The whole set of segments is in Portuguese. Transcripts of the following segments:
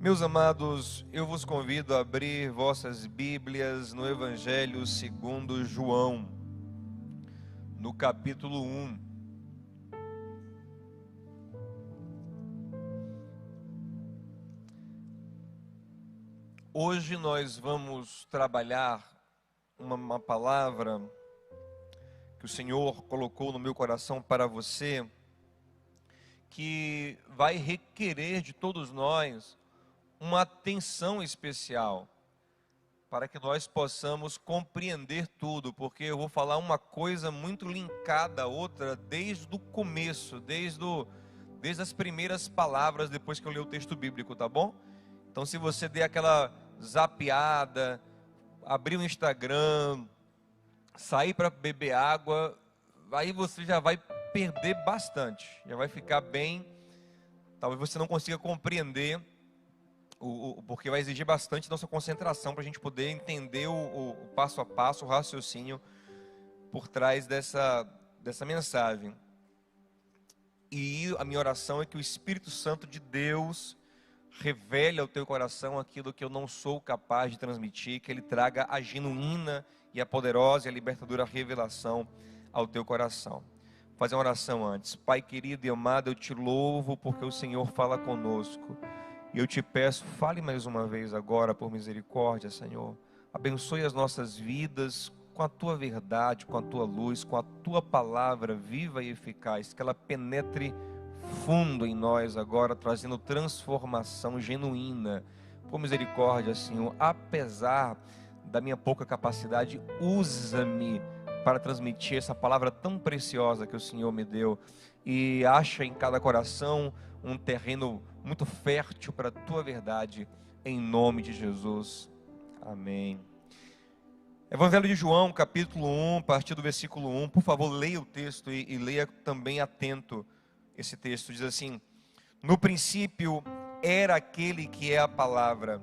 Meus amados, eu vos convido a abrir vossas Bíblias no Evangelho segundo João, no capítulo 1. Hoje nós vamos trabalhar uma palavra que o Senhor colocou no meu coração para você, que vai requerer de todos nós uma atenção especial, para que nós possamos compreender tudo, porque eu vou falar uma coisa muito linkada à outra desde o começo, desde as primeiras palavras depois que eu ler o texto bíblico, tá bom? Então, se você der aquela zapeada, abrir o Instagram, sair para beber água, aí você já vai perder bastante, já vai ficar bem, talvez você não consiga compreender, porque vai exigir bastante nossa concentração para a gente poder entender o passo a passo, o raciocínio por trás dessa mensagem. E a minha oração é que o Espírito Santo de Deus revele ao teu coração aquilo que eu não sou capaz de transmitir, que Ele traga a genuína e a poderosa e a libertadora revelação ao teu coração. Vou fazer uma oração antes. Pai querido e amado, eu te louvo porque o Senhor fala conosco. E eu te peço, fale mais uma vez agora por misericórdia, Senhor. Abençoe as nossas vidas com a tua verdade, com a tua luz, com a tua palavra viva e eficaz, que ela penetre fundo em nós agora, trazendo transformação genuína. Por misericórdia, Senhor, apesar da minha pouca capacidade, usa-me para transmitir essa palavra tão preciosa que o Senhor me deu, e acha em cada coração um terreno muito fértil para a tua verdade, em nome de Jesus, amém. Evangelho de João, capítulo 1, a partir do versículo 1, por favor, leia o texto e leia também atento esse texto. Diz assim: no princípio era aquele que é a palavra,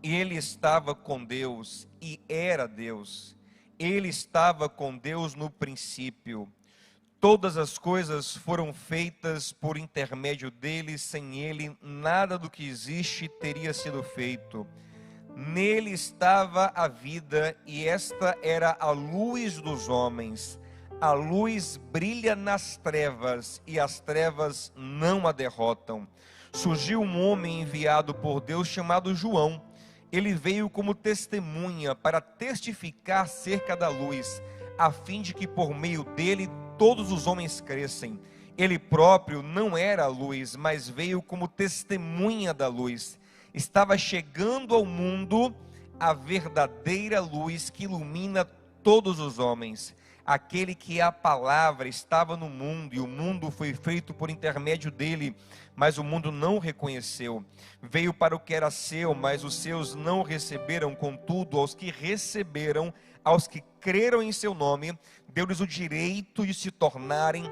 ele estava com Deus e era Deus, ele estava com Deus no princípio. Todas as coisas foram feitas por intermédio dele, sem ele nada do que existe teria sido feito. Nele estava a vida, e esta era a luz dos homens. A luz brilha nas trevas, e as trevas não a derrotam. Surgiu um homem enviado por Deus chamado João. Ele veio como testemunha para testificar acerca da luz, a fim de que por meio dele todos os homens crescem. Ele próprio não era a luz, mas veio como testemunha da luz. Estava chegando ao mundo a verdadeira luz que ilumina todos os homens. Aquele que é a palavra estava no mundo, e o mundo foi feito por intermédio dele, mas o mundo não o reconheceu. Veio para o que era seu, mas os seus não o receberam. Contudo, aos que receberam, aos que creram em seu nome, deu-lhes o direito de se tornarem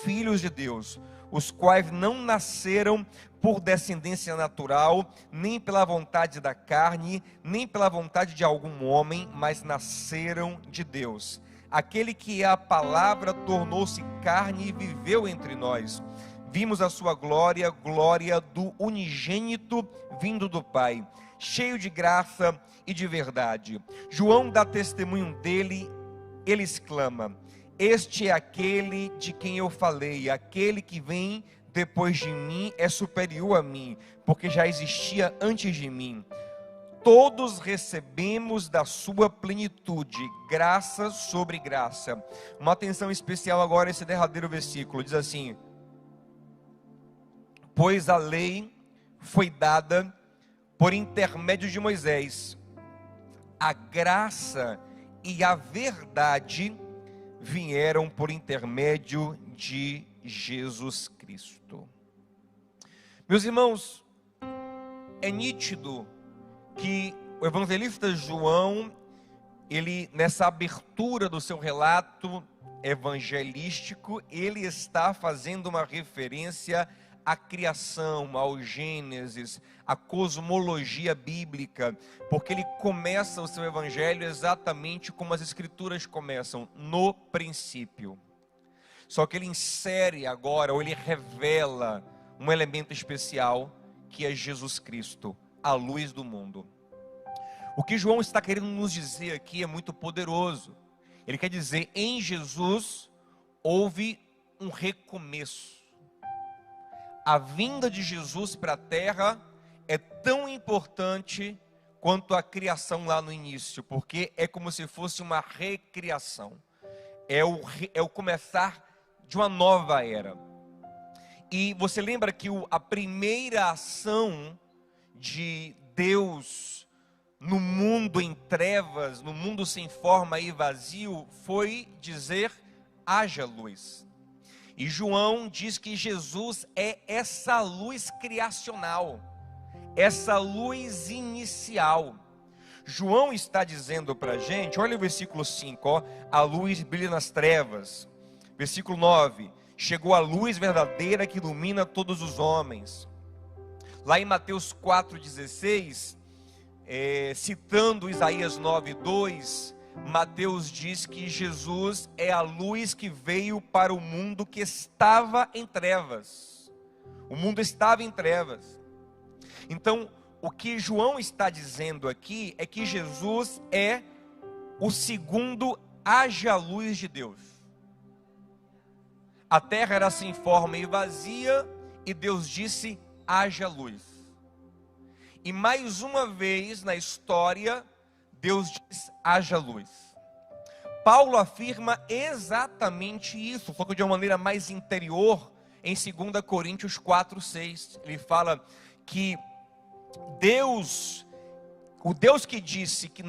filhos de Deus, os quais não nasceram por descendência natural, nem pela vontade da carne, nem pela vontade de algum homem, mas nasceram de Deus. Aquele que é a palavra tornou-se carne e viveu entre nós. Vimos a sua glória, glória do unigênito vindo do Pai, cheio de graça e de verdade. João dá testemunho dele, ele exclama: este é aquele de quem eu falei, aquele que vem depois de mim é superior a mim, porque já existia antes de mim. Todos recebemos da sua plenitude, graça sobre graça. Uma atenção especial agora a esse derradeiro versículo, diz assim: pois a lei foi dada por intermédio de Moisés, a graça e a verdade vieram por intermédio de Jesus Cristo. Meus irmãos, é nítido que o evangelista João, ele, nessa abertura do seu relato evangelístico, ele está fazendo uma referência à criação, ao Gênesis, à cosmologia bíblica, porque ele começa o seu evangelho exatamente como as escrituras começam, no princípio. Só que ele insere agora, ou ele revela um elemento especial, que é Jesus Cristo, a luz do mundo. O que João está querendo nos dizer aqui é muito poderoso. Ele quer dizer, em Jesus houve um recomeço. A vinda de Jesus para a terra é tão importante quanto a criação lá no início, porque é como se fosse uma recriação. É o começar de uma nova era. E você lembra que a primeira ação de Deus no mundo em trevas, no mundo sem forma e vazio, foi dizer: haja luz. E João diz que Jesus é essa luz criacional, essa luz inicial. João está dizendo para a gente, olha o versículo 5, ó, a luz brilha nas trevas. Versículo 9, chegou a luz verdadeira que ilumina todos os homens. Lá em Mateus 4,16, citando Isaías 9,2, Mateus diz que Jesus é a luz que veio para o mundo que estava em trevas. O mundo estava em trevas. Então, o que João está dizendo aqui é que Jesus é o segundo haja luz de Deus. A terra era sem forma e vazia, e Deus disse: haja luz. E mais uma vez na história, Deus diz: haja luz. Paulo afirma exatamente isso, só que de uma maneira mais interior, em 2 Coríntios 4,6. Ele fala que Deus, o Deus que disse que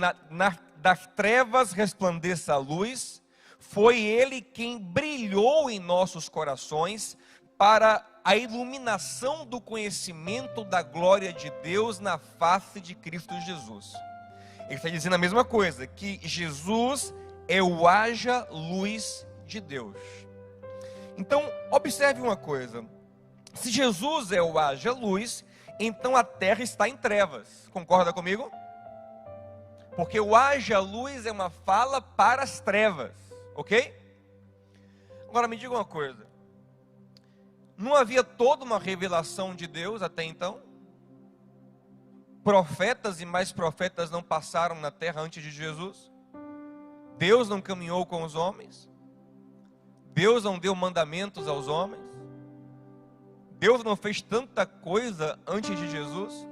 das trevas resplandeça a luz, foi Ele quem brilhou em nossos corações para a iluminação do conhecimento da glória de Deus na face de Cristo Jesus. Ele está dizendo a mesma coisa, que Jesus é o haja luz de Deus. Então, observe uma coisa, se Jesus é o haja luz, então a terra está em trevas, concorda comigo? Porque o haja luz é uma fala para as trevas, ok? Agora me diga uma coisa, não havia toda uma revelação de Deus até então? Profetas e mais profetas não passaram na terra antes de Jesus? Deus não caminhou com os homens? Deus não deu mandamentos aos homens? Deus não fez tanta coisa antes de Jesus?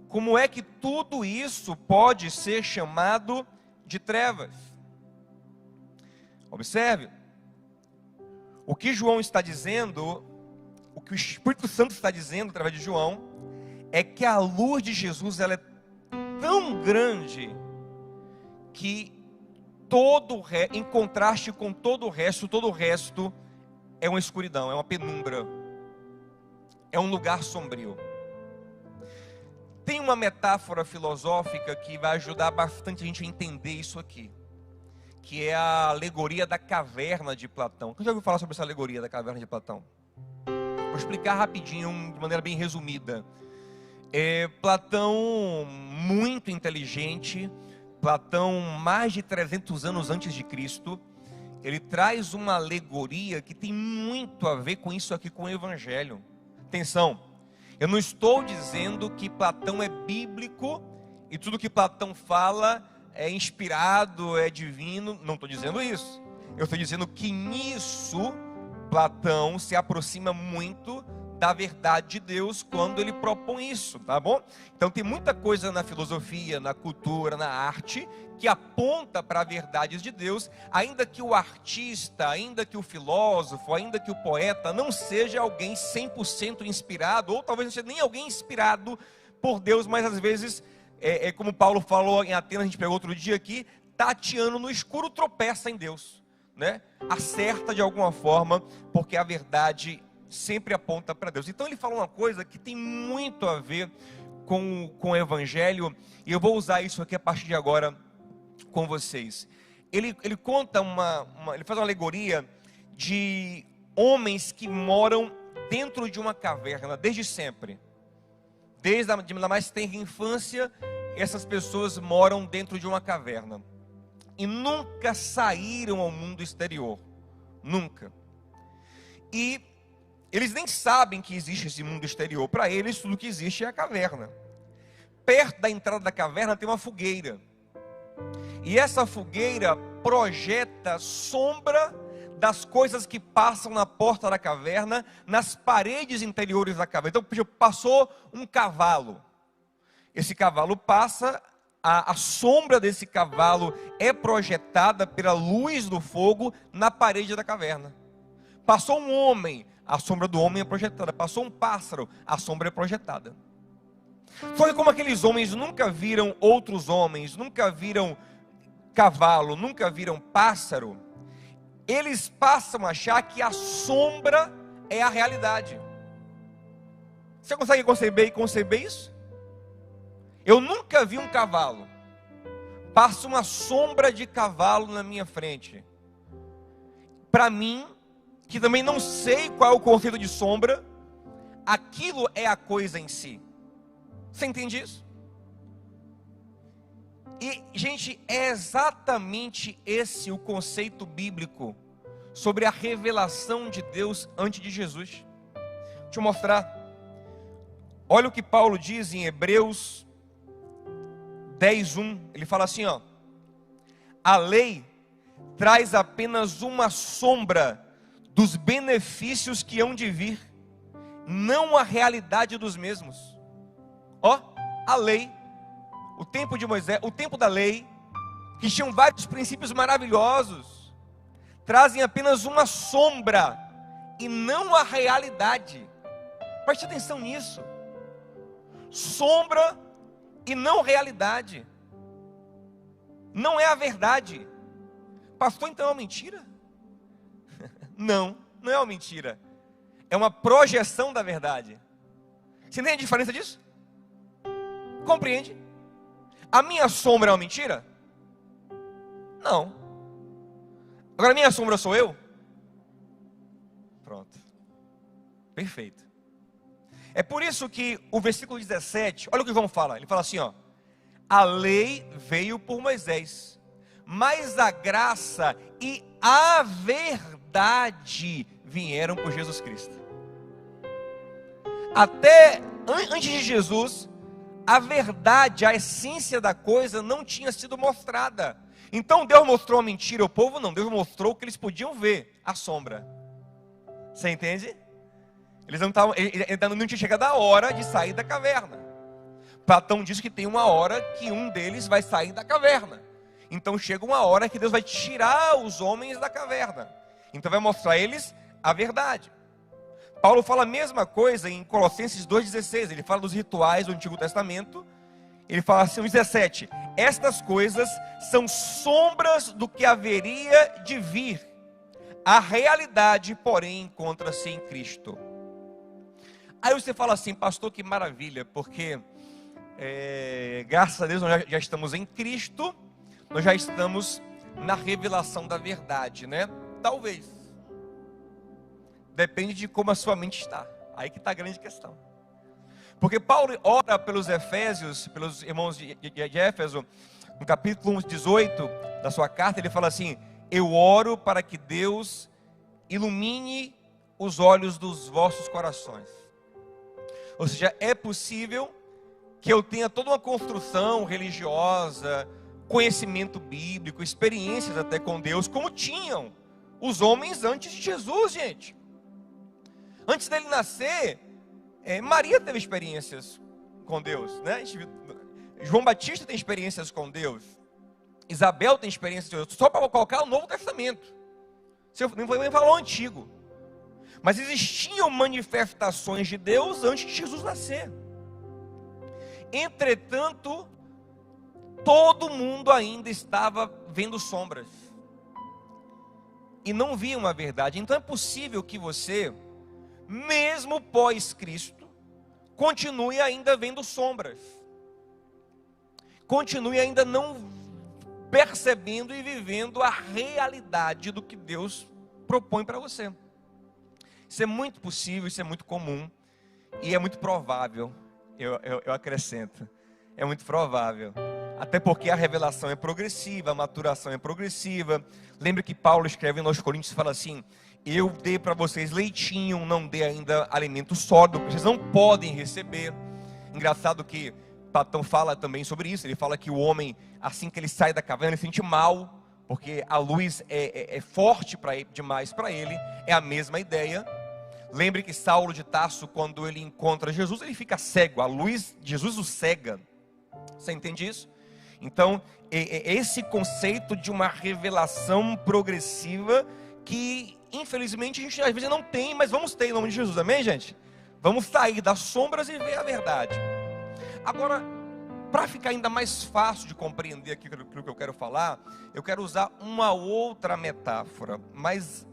Como é que tudo isso pode ser chamado de trevas? Observe, o que João está dizendo, o que o Espírito Santo está dizendo através de João, é que a luz de Jesus ela é tão grande que em contraste com todo o resto é uma escuridão, é uma penumbra, é um lugar sombrio. Tem uma metáfora filosófica que vai ajudar bastante a gente a entender isso aqui, que é a alegoria da caverna de Platão. Quem já ouviu falar sobre essa alegoria da caverna de Platão? Vou explicar rapidinho, de maneira bem resumida. Platão, muito inteligente, Platão, mais de 300 anos antes de Cristo, ele traz uma alegoria que tem muito a ver com isso aqui, com o Evangelho. Atenção, eu não estou dizendo que Platão é bíblico e tudo que Platão fala é inspirado, é divino, não estou dizendo isso. Eu estou dizendo que nisso Platão se aproxima muito da verdade de Deus quando ele propõe isso, tá bom? Então tem muita coisa na filosofia, na cultura, na arte que aponta para verdades de Deus, ainda que o artista, ainda que o filósofo, ainda que o poeta não seja alguém 100% inspirado, ou talvez não seja nem alguém inspirado por Deus, mas às vezes, como Paulo falou em Atenas, a gente pegou outro dia aqui, tateando no escuro, tropeça em Deus, né? Acerta de alguma forma, porque a verdade sempre aponta para Deus. Então ele fala uma coisa que tem muito a ver com o Evangelho, e eu vou usar isso aqui a partir de agora com vocês. Ele conta ele faz uma alegoria de homens que moram dentro de uma caverna desde sempre. Desde a mais tenra infância, essas pessoas moram dentro de uma caverna e nunca saíram ao mundo exterior, nunca. E Eles nem sabem que existe esse mundo exterior. Para eles, tudo que existe é a caverna. Perto da entrada da caverna tem uma fogueira. E essa fogueira projeta sombra das coisas que passam na porta da caverna, nas paredes interiores da caverna. Então, passou um cavalo. Esse cavalo passa, a sombra desse cavalo é projetada pela luz do fogo na parede da caverna. Passou um homem, a sombra do homem é projetada. Passou um pássaro, a sombra é projetada. Foi como aqueles homens nunca viram outros homens, nunca viram cavalo, nunca viram pássaro. Eles passam a achar que a sombra é a realidade. Você consegue conceber isso? Eu nunca vi um cavalo. Passa uma sombra de cavalo na minha frente. Para mim, que também não sei qual é o conceito de sombra, aquilo é a coisa em si. Você entende isso? E, gente, é exatamente esse o conceito bíblico sobre a revelação de Deus antes de Jesus. Deixa eu mostrar. Olha o que Paulo diz em Hebreus 10:1. Ele fala assim, ó: a lei traz apenas uma sombra dos benefícios que hão de vir, não a realidade dos mesmos. Ó, a lei, o tempo de Moisés, o tempo da lei, que tinham vários princípios maravilhosos, trazem apenas uma sombra e não a realidade. Preste atenção nisso. Sombra e não realidade. Não é a verdade. Pastor, então é uma mentira? Não, não é uma mentira. É uma projeção da verdade. Você entende a diferença disso? Compreende? A minha sombra é uma mentira? Não. Agora a minha sombra sou eu? Pronto. Perfeito. É por isso que o versículo 17, olha o que João fala. Ele fala assim, ó: a lei veio por Moisés, mas a graça e a verdade vieram por Jesus Cristo. Até antes de Jesus, a verdade, a essência da coisa não tinha sido mostrada. Então Deus mostrou a mentira ao povo? Não, Deus mostrou o que eles podiam ver, a sombra. Você entende? Eles não tinha chegado a hora de sair da caverna. Platão diz que tem uma hora que um deles vai sair da caverna. Então chega uma hora que Deus vai tirar os homens da caverna. Então vai mostrar a eles a verdade. Paulo fala a mesma coisa em Colossenses 2,16. Ele fala dos rituais do Antigo Testamento. Ele fala assim, 17: estas coisas são sombras do que haveria de vir. A realidade, porém, encontra-se em Cristo. Aí você fala assim, pastor, que maravilha, porque graças a Deus nós já estamos em Cristo, nós já estamos na revelação da verdade, né? Talvez. Depende de como a sua mente está. Aí que está a grande questão. Porque Paulo ora pelos Efésios, pelos irmãos de Éfeso, no capítulo 18 da sua carta, ele fala assim: eu oro para que Deus ilumine os olhos dos vossos corações. Ou seja, é possível que eu tenha toda uma construção religiosa, conhecimento bíblico, experiências até com Deus, como tinham os homens antes de Jesus, gente. Antes dele nascer, Maria teve experiências com Deus, né? João Batista tem experiências com Deus. Isabel tem experiências com Deus. Só para colocar o Novo Testamento. Nem falou o Antigo. Mas existiam manifestações de Deus antes de Jesus nascer. Entretanto, todo mundo ainda estava vendo sombras. E não via uma verdade. Então é possível que você, mesmo pós-Cristo, continue ainda vendo sombras. Continue ainda não percebendo e vivendo a realidade do que Deus propõe para você. Isso é muito possível, isso é muito comum. E é muito provável, eu acrescento, é muito provável Até porque a revelação é progressiva, a maturação é progressiva. Lembre que Paulo escreve aos Coríntios e fala assim: eu dei para vocês leitinho, não dei ainda alimento sólido, vocês não podem receber. Engraçado que Platão fala também sobre isso. Ele fala que o homem, assim que ele sai da caverna, ele se sente mal, porque a luz é forte demais para ele. É a mesma ideia. Lembre que Saulo de Tarso, quando ele encontra Jesus, ele fica cego. A luz de Jesus o cega. Você entende isso? Então, esse conceito de uma revelação progressiva que, infelizmente, a gente às vezes não tem, mas vamos ter em nome de Jesus, amém, gente? Vamos sair das sombras e ver a verdade. Agora, para ficar ainda mais fácil de compreender aquilo que eu quero falar, eu quero usar uma outra metáfora. Mas,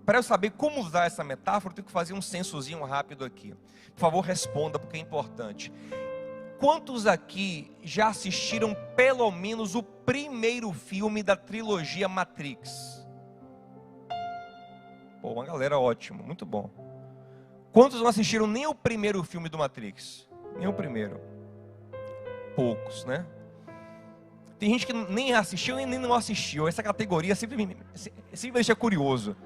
para eu saber como usar essa metáfora, eu tenho que fazer um censozinho rápido aqui. Por favor, responda, porque é importante. Quantos aqui já assistiram pelo menos o primeiro filme da trilogia Matrix? Pô, uma galera ótima, muito bom. Quantos não assistiram nem o primeiro filme do Matrix? Nem o primeiro. Poucos, né? Tem gente que nem assistiu nem não assistiu. Essa categoria sempre me deixa curioso.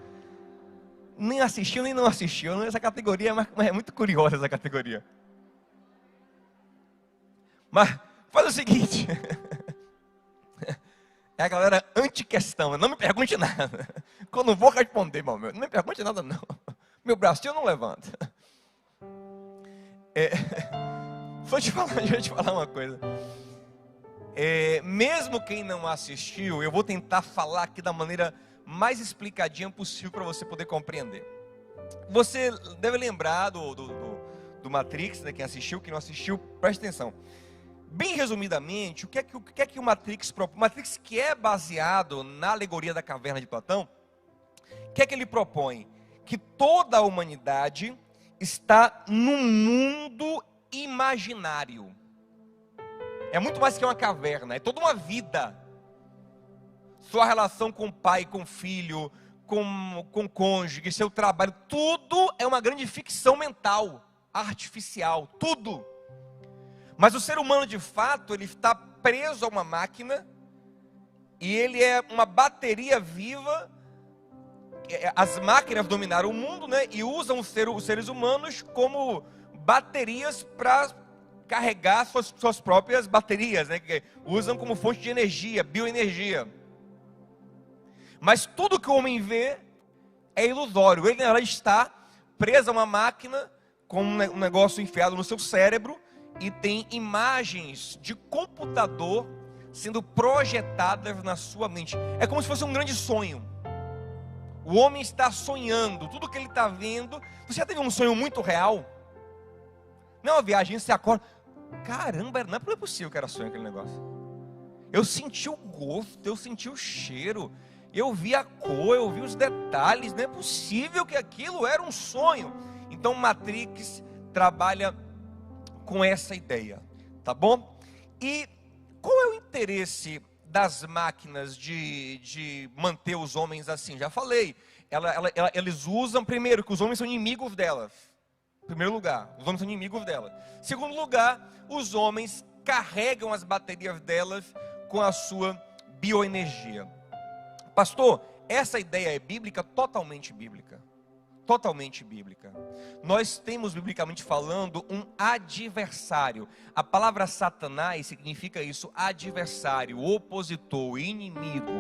Nem assistiu nem não assistiu. Essa categoria é muito curiosa, essa categoria. Mas faz o seguinte, é a galera anti-questão, não me pergunte nada, que eu não vou responder, meu, não me pergunte nada não, meu bracinho não levanta. Deixa eu te falar uma coisa, mesmo quem não assistiu, eu vou tentar falar aqui da maneira mais explicadinha possível para você poder compreender. Você deve lembrar do Matrix, né? Quem assistiu, quem não assistiu, preste atenção. Bem resumidamente, o que é que o Matrix propõe? O Matrix, que é baseado na alegoria da caverna de Platão, o que é que ele propõe? Que toda a humanidade está num mundo imaginário. É muito mais que uma caverna, é toda uma vida. Sua relação com o pai, com o filho, com o cônjuge, seu trabalho, tudo é uma grande ficção mental, artificial, tudo. Mas o ser humano, de fato, ele está preso a uma máquina, e ele é uma bateria viva. As máquinas dominaram o mundo, né? E usam os seres humanos como baterias para carregar suas próprias baterias, né? Que usam como fonte de energia, bioenergia. Mas tudo que o homem vê é ilusório. Ele, na verdade, está preso a uma máquina com um negócio enfiado no seu cérebro, e tem imagens de computador sendo projetadas na sua mente. É como se fosse um grande sonho. O homem está sonhando, tudo que ele está vendo. Você já teve um sonho muito real? Não é uma viagem, você acorda, caramba, não é possível que era sonho aquele negócio. Eu senti o gosto, eu senti o cheiro, eu vi a cor, eu vi os detalhes. Não é possível que aquilo era um sonho. Então Matrix trabalha com essa ideia, tá bom? E qual é o interesse das máquinas de manter os homens assim? Já falei, eles usam, primeiro, que os homens são inimigos delas. Em primeiro lugar, os homens são inimigos delas. Segundo lugar, os homens carregam as baterias delas com a sua bioenergia. Pastor, essa ideia é bíblica? Totalmente bíblica. Totalmente bíblica. Nós temos, biblicamente falando, um adversário. A palavra Satanás significa isso, adversário, opositor, inimigo.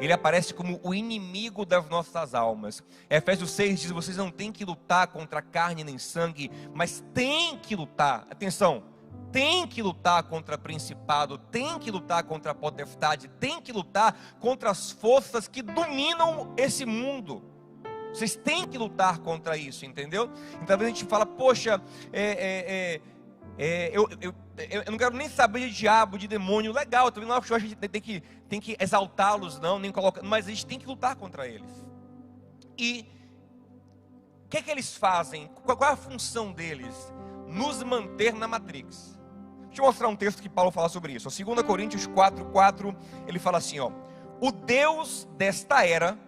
Ele aparece como o inimigo das nossas almas. Efésios 6 diz: vocês não têm que lutar contra carne nem sangue, mas têm que lutar, atenção, tem que lutar contra principado, tem que lutar contra a potestade, tem que lutar contra as forças que dominam esse mundo. Vocês têm que lutar contra isso, entendeu? Então às vezes a gente fala, poxa, eu não quero nem saber de diabo, de demônio. Legal, também não acho que a gente tem que exaltá-los, não, nem colocar, mas a gente tem que lutar contra eles. E o que é que eles fazem? Qual é a função deles? Nos manter na Matrix. Deixa eu mostrar um texto que Paulo fala sobre isso. 2 Coríntios 4:4, ele fala assim, ó: o Deus desta era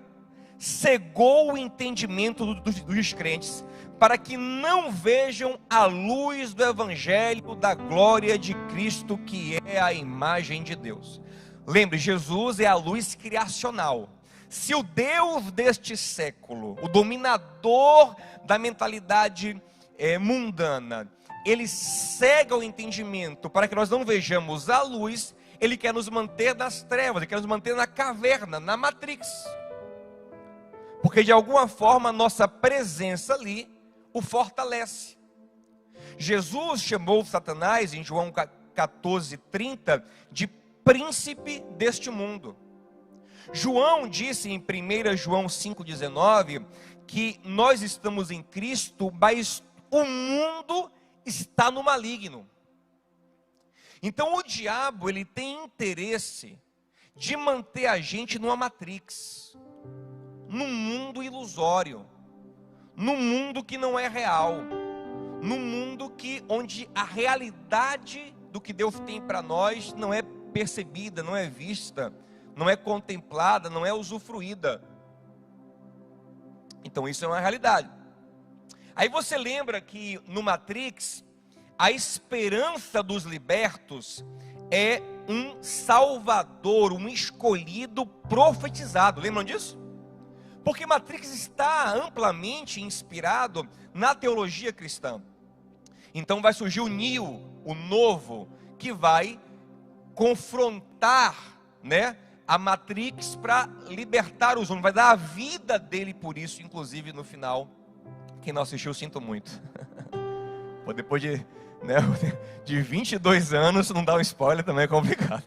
cegou o entendimento dos descrentes, para que não vejam a luz do evangelho da glória de Cristo, que é a imagem de Deus. Lembre, Jesus é a luz criacional. Se o Deus deste século, o dominador da mentalidade mundana, ele cega o entendimento para que nós não vejamos a luz, ele quer nos manter nas trevas, ele quer nos manter na caverna, na Matrix. Porque de alguma forma a nossa presença ali o fortalece. Jesus chamou Satanás, em João 14:30, de príncipe deste mundo. João disse em 1 João 5,19, que nós estamos em Cristo, mas o mundo está no maligno. Então o diabo, ele tem interesse de manter a gente numa matrix, num mundo ilusório, num mundo que não é real, num mundo onde a realidade do que Deus tem para nós não é percebida, não é vista, não é contemplada, não é usufruída. Então isso é uma realidade. Aí você lembra que no Matrix, a esperança dos libertos é um salvador, um escolhido profetizado. Lembram disso? Porque Matrix está amplamente inspirado na teologia cristã. Então vai surgir o Neo, o novo, que vai confrontar, a Matrix para libertar os homens, vai dar a vida dele por isso. Inclusive no final, quem não assistiu, sinto muito. Pô, depois de 22 anos, não dar um spoiler também é complicado.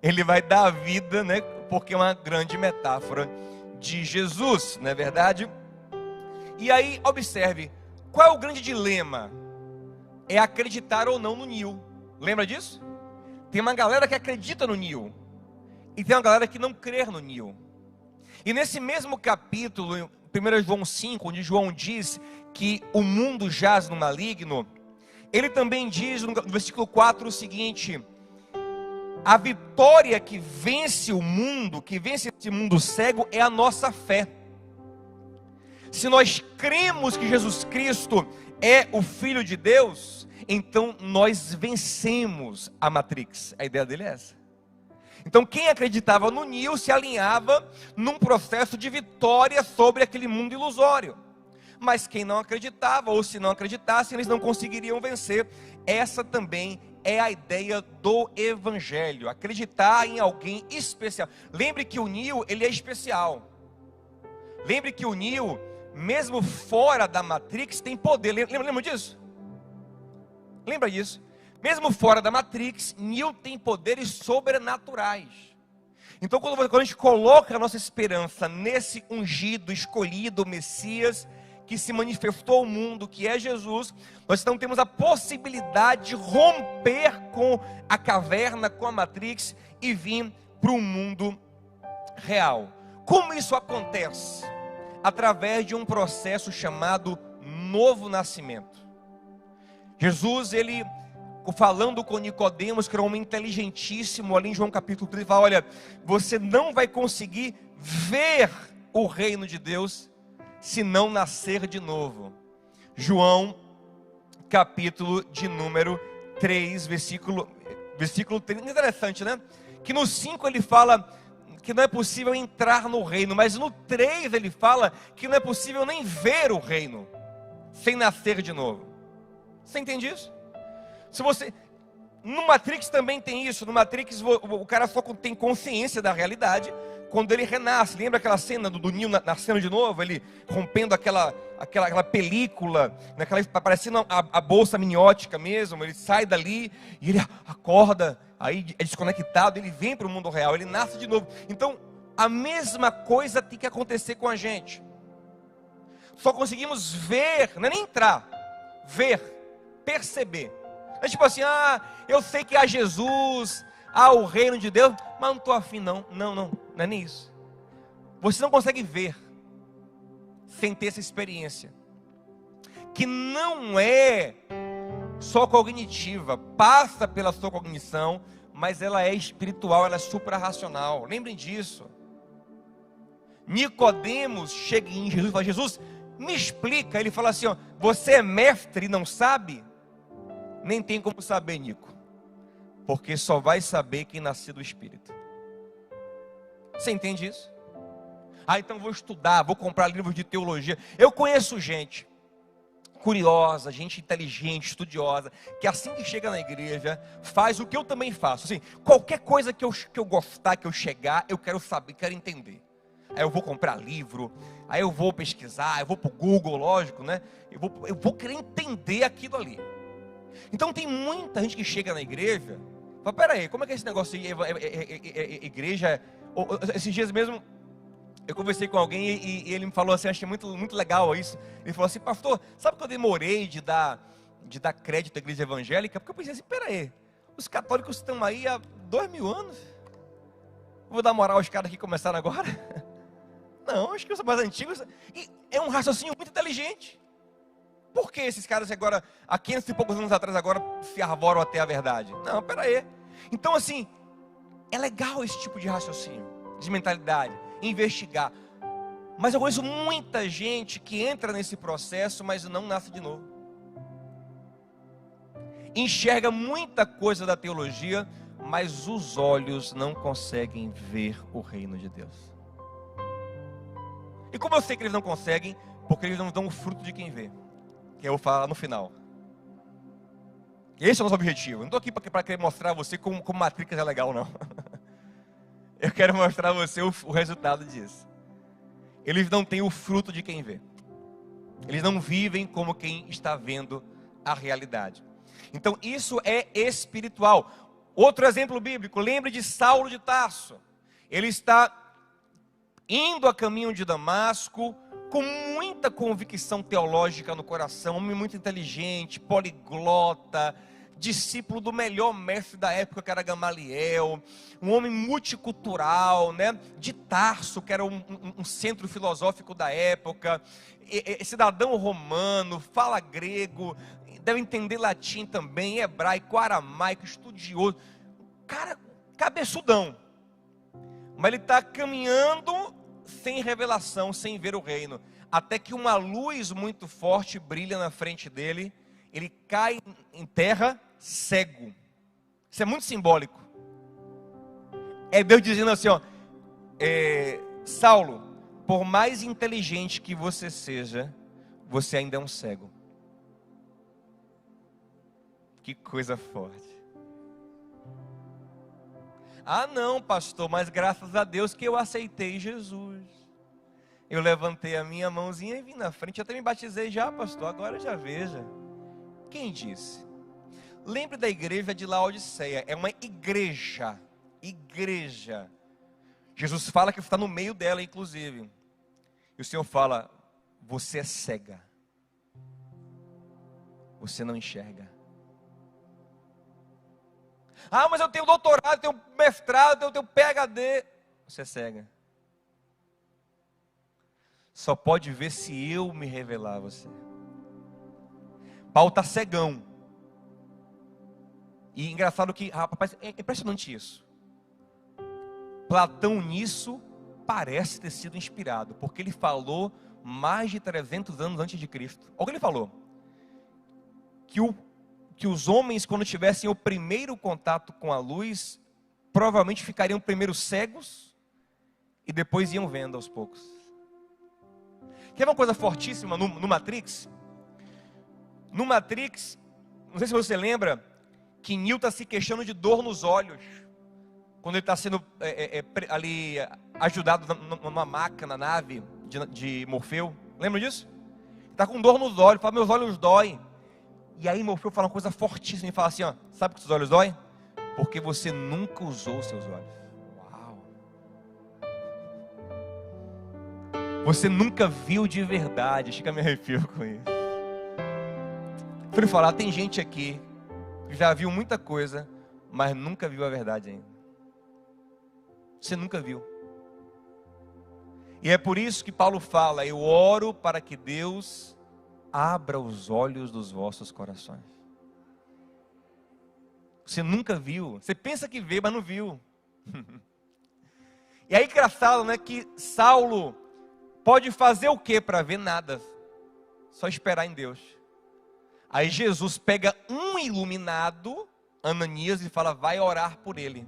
Ele vai dar a vida, porque é uma grande metáfora de Jesus, não é verdade? E aí, observe, qual é o grande dilema? É acreditar ou não no Neo. Lembra disso? Tem uma galera que acredita no Neo, e tem uma galera que não crê no Neo. E nesse mesmo capítulo, 1 João 5, onde João diz que o mundo jaz no maligno, ele também diz no versículo 4 o seguinte: a vitória que vence o mundo, que vence esse mundo cego, é a nossa fé. Se nós cremos que Jesus Cristo é o Filho de Deus, então nós vencemos a Matrix. A ideia dele é essa. Então quem acreditava no Neo se alinhava num processo de vitória sobre aquele mundo ilusório. Mas quem não acreditava, ou se não acreditasse, eles não conseguiriam vencer. Essa também é a ideia do Evangelho, acreditar em alguém especial. Lembre que o Neo, ele é especial. Lembre que o Neo, mesmo fora da Matrix, tem poder. Lembra disso? Lembra disso? Mesmo fora da Matrix, Neo tem poderes sobrenaturais. Então quando a gente coloca a nossa esperança nesse ungido, escolhido Messias, que se manifestou ao mundo, que é Jesus, nós então temos a possibilidade de romper com a caverna, com a Matrix, e vir para o mundo real. Como isso acontece? Através de um processo chamado novo nascimento. Jesus, ele, falando com Nicodemos, que era um homem inteligentíssimo, ali em João capítulo 3, ele fala: olha, você não vai conseguir ver o reino de Deus se não nascer de novo. João capítulo de número 3, versículo 3, interessante, que no 5 ele fala que não é possível entrar no reino, mas no 3 ele fala que não é possível nem ver o reino sem nascer de novo. Você entende isso? No Matrix também tem isso. No Matrix o cara só tem consciência da realidade quando ele renasce. Lembra aquela cena do Neo nascendo de novo, ele rompendo aquela película, parecendo a bolsa miniótica mesmo. Ele sai dali e ele acorda, aí é desconectado, ele vem para o mundo real, ele nasce de novo. Então a mesma coisa tem que acontecer com a gente. Só conseguimos ver, não é nem entrar, ver, perceber. É tipo assim: eu sei que há Jesus, há o reino de Deus, mas não estou afim não é nem isso. Você não consegue ver sem ter essa experiência, que não é só cognitiva, passa pela sua cognição, mas ela é espiritual, ela é suprarracional. Lembrem disso. Nicodemos chega em Jesus e fala: Jesus, me explica. Ele fala assim, ó, você é mestre e não sabe? Nem tem como saber, Nico. Porque só vai saber quem nasceu do Espírito. Você entende isso? Ah, então vou estudar, vou comprar livros de teologia. Eu conheço gente curiosa, gente inteligente, estudiosa, que assim que chega na igreja, faz o que eu também faço. Assim, qualquer coisa que eu gostar, que eu chegar, eu quero saber, quero entender. Aí eu vou comprar livro, aí eu vou pesquisar, eu vou para o Google, lógico, né? Eu vou querer entender aquilo ali. Então tem muita gente que chega na igreja, fala, peraí, como é que é esse negócio aí, igreja? Esses dias mesmo, eu conversei com alguém e ele me falou assim, achei muito, muito legal isso. Ele falou assim, pastor, sabe que eu demorei de dar crédito à igreja evangélica? Porque eu pensei assim, peraí, os católicos estão aí há 2000 anos? Vou dar moral aos caras que começaram agora? Não, acho que os mais antigos. E é um raciocínio muito inteligente. Por que esses caras agora, há 500 e poucos anos atrás, agora se arvoram até a verdade? Não, peraí. Então assim, é legal esse tipo de raciocínio, de mentalidade, investigar. Mas eu conheço muita gente que entra nesse processo, mas não nasce de novo. Enxerga muita coisa da teologia, mas os olhos não conseguem ver o reino de Deus. E como eu sei que eles não conseguem? Porque eles não dão o fruto de quem vê. Que eu vou falar no final. Esse é o nosso objetivo. Eu não estou aqui para querer mostrar a você como Matrix é legal, não. Eu quero mostrar a você o resultado disso. Eles não têm o fruto de quem vê. Eles não vivem como quem está vendo a realidade. Então isso é espiritual. Outro exemplo bíblico, lembre de Saulo de Tarso. Ele está indo a caminho de Damasco, com muita convicção teológica no coração, homem muito inteligente, poliglota, discípulo do melhor mestre da época, que era Gamaliel, um homem multicultural, né? De Tarso, que era um centro filosófico da época, cidadão romano, fala grego, deve entender latim também, hebraico, aramaico, estudioso, cara, cabeçudão. Mas ele está caminhando sem revelação, sem ver o reino, até que uma luz muito forte brilha na frente dele, ele cai em terra cego. Isso é muito simbólico. É Deus dizendo assim, ó, Saulo, por mais inteligente que você seja, você ainda é um cego. Que coisa forte. Ah não, pastor, mas graças a Deus que eu aceitei Jesus. Eu levantei a minha mãozinha e vim na frente. Eu até me batizei já, pastor, agora já veja. Quem disse? Lembre da igreja de Laodiceia. É uma igreja. Igreja. Jesus fala que está no meio dela, inclusive. E o Senhor fala, você é cega. Você não enxerga. Ah, mas eu tenho doutorado, eu tenho mestrado, eu tenho PhD. Você é cega. Só pode ver se eu me revelar a você. Paulo está cegão. E engraçado que, rapaz, é impressionante isso. Platão nisso parece ter sido inspirado, porque ele falou mais de 300 anos antes de Cristo. Olha o que ele falou. Que os homens, quando tivessem o primeiro contato com a luz, provavelmente ficariam primeiro cegos e depois iam vendo aos poucos. Quer uma coisa fortíssima no Matrix? No Matrix, não sei se você lembra, que Neo está se queixando de dor nos olhos, quando ele está sendo ali ajudado numa maca, na nave de Morfeu. Lembra disso? Está com dor nos olhos, fala, meus olhos doem. E aí Morfeu fala uma coisa fortíssima, e fala assim, ó, sabe por que seus olhos doem? Porque você nunca usou os seus olhos. Uau! Você nunca viu de verdade. Chega, me arrepio com isso. Por ele falar, tem gente aqui que já viu muita coisa, mas nunca viu a verdade ainda. Você nunca viu. E é por isso que Paulo fala, eu oro para que Deus abra os olhos dos vossos corações. Você nunca viu. Você pensa que vê, mas não viu. E aí engraçado, né, que Saulo pode fazer o que para ver? Nada. Só esperar em Deus. Aí Jesus pega um iluminado, Ananias, e fala, vai orar por ele.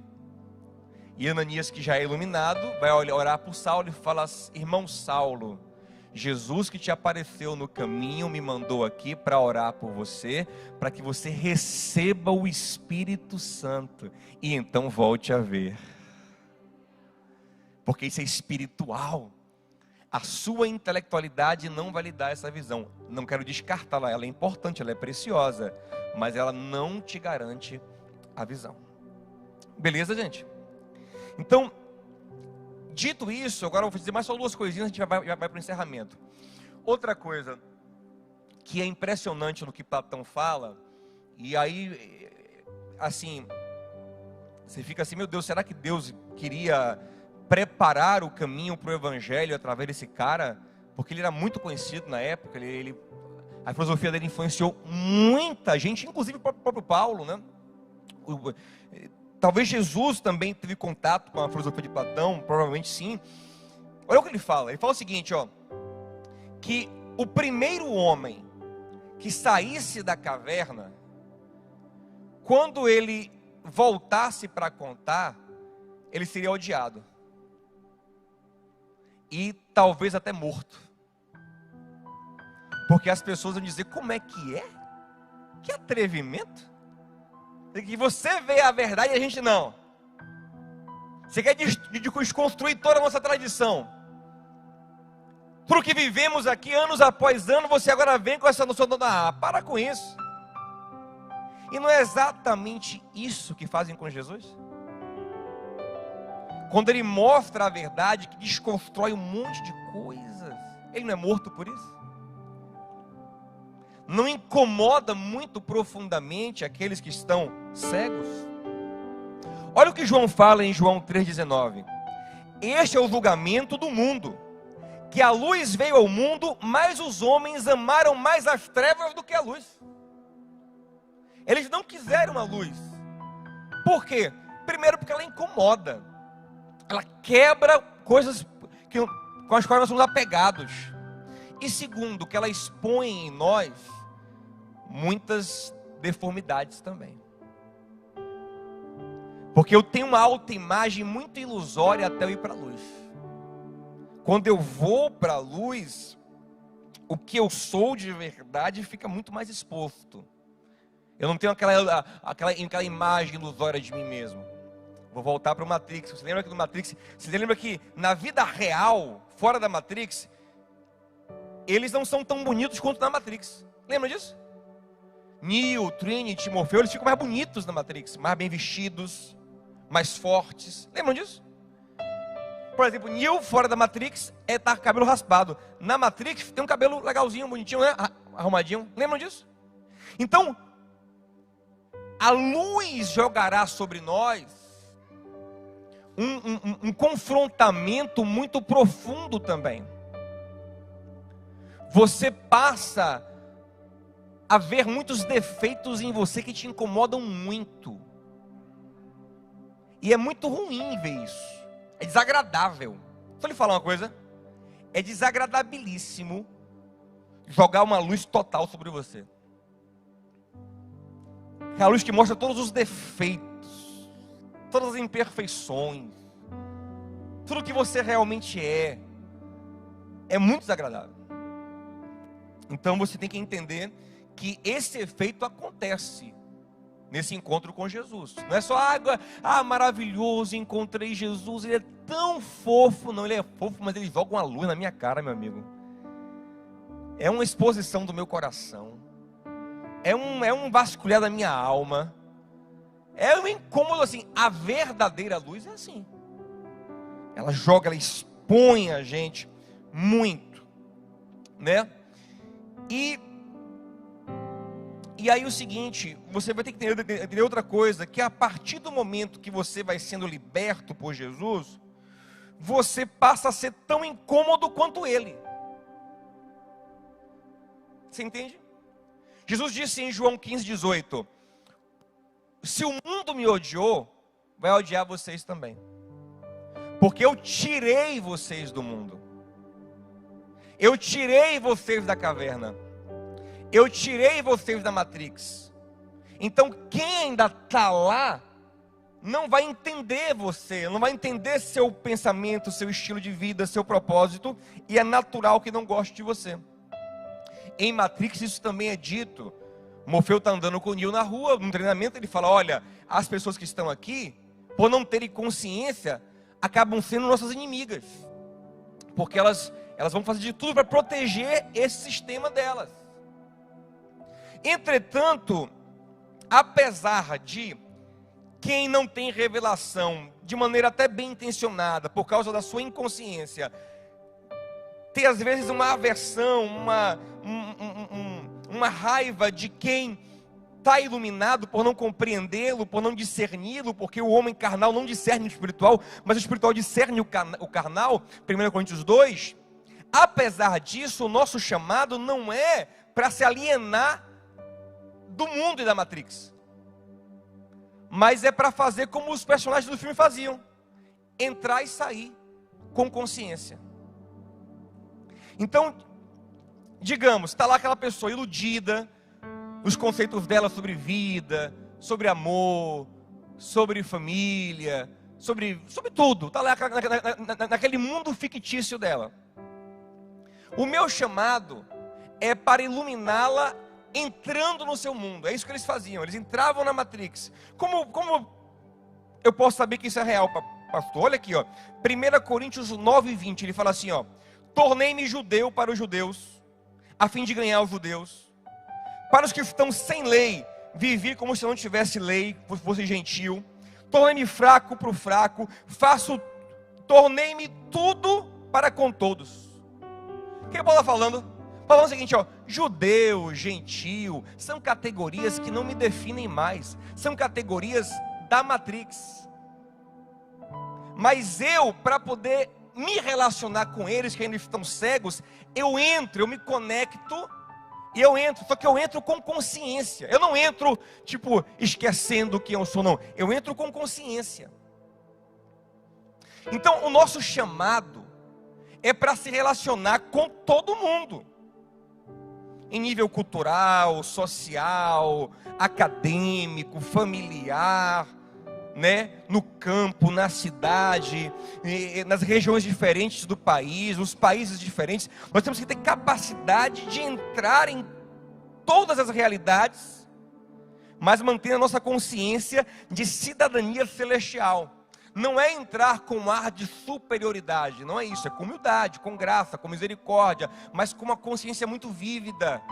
E Ananias, que já é iluminado, vai orar por Saulo e fala, irmão Saulo, Jesus que te apareceu no caminho me mandou aqui para orar por você, para que você receba o Espírito Santo e então volte a ver. Porque isso é espiritual. A sua intelectualidade não vai lhe dar essa visão. Não quero descartá-la, ela é importante, ela é preciosa, mas ela não te garante a visão. Beleza, gente? Então, dito isso, agora eu vou dizer mais só duas coisinhas, a gente já vai para o encerramento. Outra coisa que é impressionante no que Platão fala, e aí, assim, você fica assim, meu Deus, será que Deus queria preparar o caminho para o Evangelho através desse cara? Porque ele era muito conhecido na época, a filosofia dele influenciou muita gente, inclusive o próprio Paulo, né? Talvez Jesus também teve contato com a filosofia de Platão, provavelmente sim. Olha o que ele fala o seguinte, que o primeiro homem que saísse da caverna, quando ele voltasse para contar, ele seria odiado. E talvez até morto. Porque as pessoas vão dizer, como é que é? Que atrevimento. Que você vê a verdade e a gente não. Você quer desconstruir toda a nossa tradição. Tudo que vivemos aqui anos após ano, você agora vem com essa noção de para com isso. E não é exatamente isso que fazem com Jesus? Quando ele mostra a verdade, que desconstrói um monte de coisas, ele não é morto por isso? Não incomoda muito profundamente aqueles que estão cegos? Olha o que João fala em João 3,19. Este é o julgamento do mundo, que a luz veio ao mundo, mas os homens amaram mais as trevas do que a luz. Eles não quiseram a luz. Por quê? Primeiro porque ela incomoda. Ela quebra coisas com as quais nós somos apegados. E segundo, que ela expõe em nós muitas deformidades também. Porque eu tenho uma autoimagem muito ilusória até eu ir para a luz. Quando eu vou para a luz, o que eu sou de verdade fica muito mais exposto. Eu não tenho aquela imagem ilusória de mim mesmo. Vou voltar para o Matrix. Você lembra que no Matrix, você lembra que na vida real, fora da Matrix, eles não são tão bonitos quanto na Matrix. Lembra disso? Neo, Trinity, Morfeu, eles ficam mais bonitos na Matrix, mais bem vestidos, mais fortes. Lembram disso? Por exemplo, Neo fora da Matrix tá com cabelo raspado. Na Matrix tem um cabelo legalzinho, bonitinho, né? Arrumadinho. Lembram disso? Então, a luz jogará sobre nós um confrontamento muito profundo também. Você passa a ver muitos defeitos em você que te incomodam muito. E é muito ruim ver isso. É desagradável. Deixa eu lhe falar uma coisa. É desagradabilíssimo jogar uma luz total sobre você. É a luz que mostra todos os defeitos, todas as imperfeições, tudo que você realmente é. É muito desagradável. Então você tem que entender que esse efeito acontece nesse encontro com Jesus. Não é só água, maravilhoso, encontrei Jesus, ele é tão fofo. Não, ele é fofo, mas ele joga uma luz na minha cara, meu amigo. É uma exposição do meu coração. É um vasculhar da minha alma. É um incômodo assim. A verdadeira luz é assim. Ela joga, ela expõe a gente muito, né? E aí o seguinte, você vai ter que entender outra coisa, que a partir do momento que você vai sendo liberto por Jesus, você passa a ser tão incômodo quanto Ele. Você entende? Jesus disse em João 15,18, se o mundo me odiou, vai odiar vocês também. Porque eu tirei vocês do mundo. Eu tirei vocês da caverna. Eu tirei vocês da Matrix. Então quem ainda está lá não vai entender você, não vai entender seu pensamento, seu estilo de vida, seu propósito, e é natural que não goste de você. Em Matrix isso também é dito. Morfeu está andando com o Neo na rua, no treinamento ele fala, olha, as pessoas que estão aqui, por não terem consciência, acabam sendo nossas inimigas. Porque elas vão fazer de tudo para proteger esse sistema delas. Entretanto, apesar de quem não tem revelação, de maneira até bem intencionada, por causa da sua inconsciência, ter às vezes uma aversão, uma raiva de quem está iluminado por não compreendê-lo, por não discerni-lo, porque o homem carnal não discerne o espiritual, mas o espiritual discerne o carnal, 1 Coríntios 2, apesar disso, o nosso chamado não é para se alienar do mundo e da Matrix, mas é para fazer como os personagens do filme faziam, entrar e sair com consciência. Então, digamos, está lá aquela pessoa iludida, os conceitos dela sobre vida, sobre amor, sobre família, sobre tudo, está lá naquele mundo fictício dela. O meu chamado é para iluminá-la entrando no seu mundo. É isso que eles faziam, eles entravam na Matrix. Como eu posso saber que isso é real, pastor? Olha aqui, ó, 1 Coríntios 9:20, ele fala assim, ó, tornei-me judeu para os judeus, a fim de ganhar os judeus. Para os que estão sem lei, vivi como se não tivesse lei, fosse gentil. Tornei-me fraco para o fraco, tornei-me tudo para com todos. O que Paulo está falando? Falando o seguinte, ó, judeu, gentil, são categorias que não me definem mais, são categorias da Matrix. Mas eu, para poder me relacionar com eles que ainda estão cegos, eu me conecto e eu entro, só que eu entro com consciência. Eu não entro, tipo, esquecendo quem eu sou, não. Eu entro com consciência. Então, o nosso chamado é para se relacionar com todo mundo. Em nível cultural, social, acadêmico, familiar, né? No campo, na cidade, nas regiões diferentes do país, nos países diferentes. Nós temos que ter capacidade de entrar em todas as realidades, mas manter a nossa consciência de cidadania celestial. Não é entrar com ar de superioridade, não é isso, é com humildade, com graça, com misericórdia, mas com uma consciência muito vívida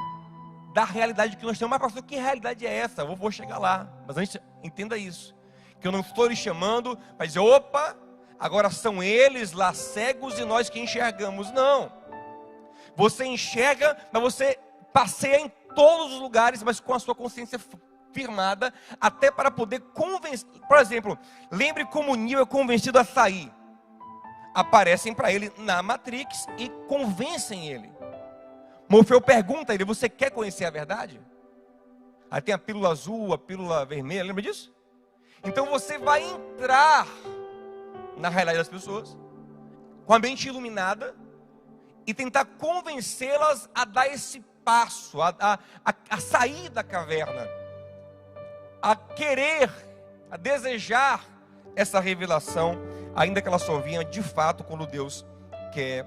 da realidade que nós temos. Mas pastor, que realidade é essa? Eu vou chegar lá, mas antes entenda isso, que eu não estou lhe chamando para dizer, opa, agora são eles lá cegos e nós que enxergamos. Não, você enxerga, mas você passeia em todos os lugares, mas com a sua consciência firmada, até para poder convencer. Por exemplo, lembre como o Neo é convencido a sair. Aparecem para ele na Matrix e convencem ele. Morfeu pergunta a ele, você quer conhecer a verdade? Aí tem a pílula azul, a pílula vermelha, lembra disso? Então você vai entrar na realidade das pessoas, com a mente iluminada, e tentar convencê-las a dar esse passo, a sair da caverna, a querer, a desejar essa revelação, ainda que ela só vinha de fato quando Deus quer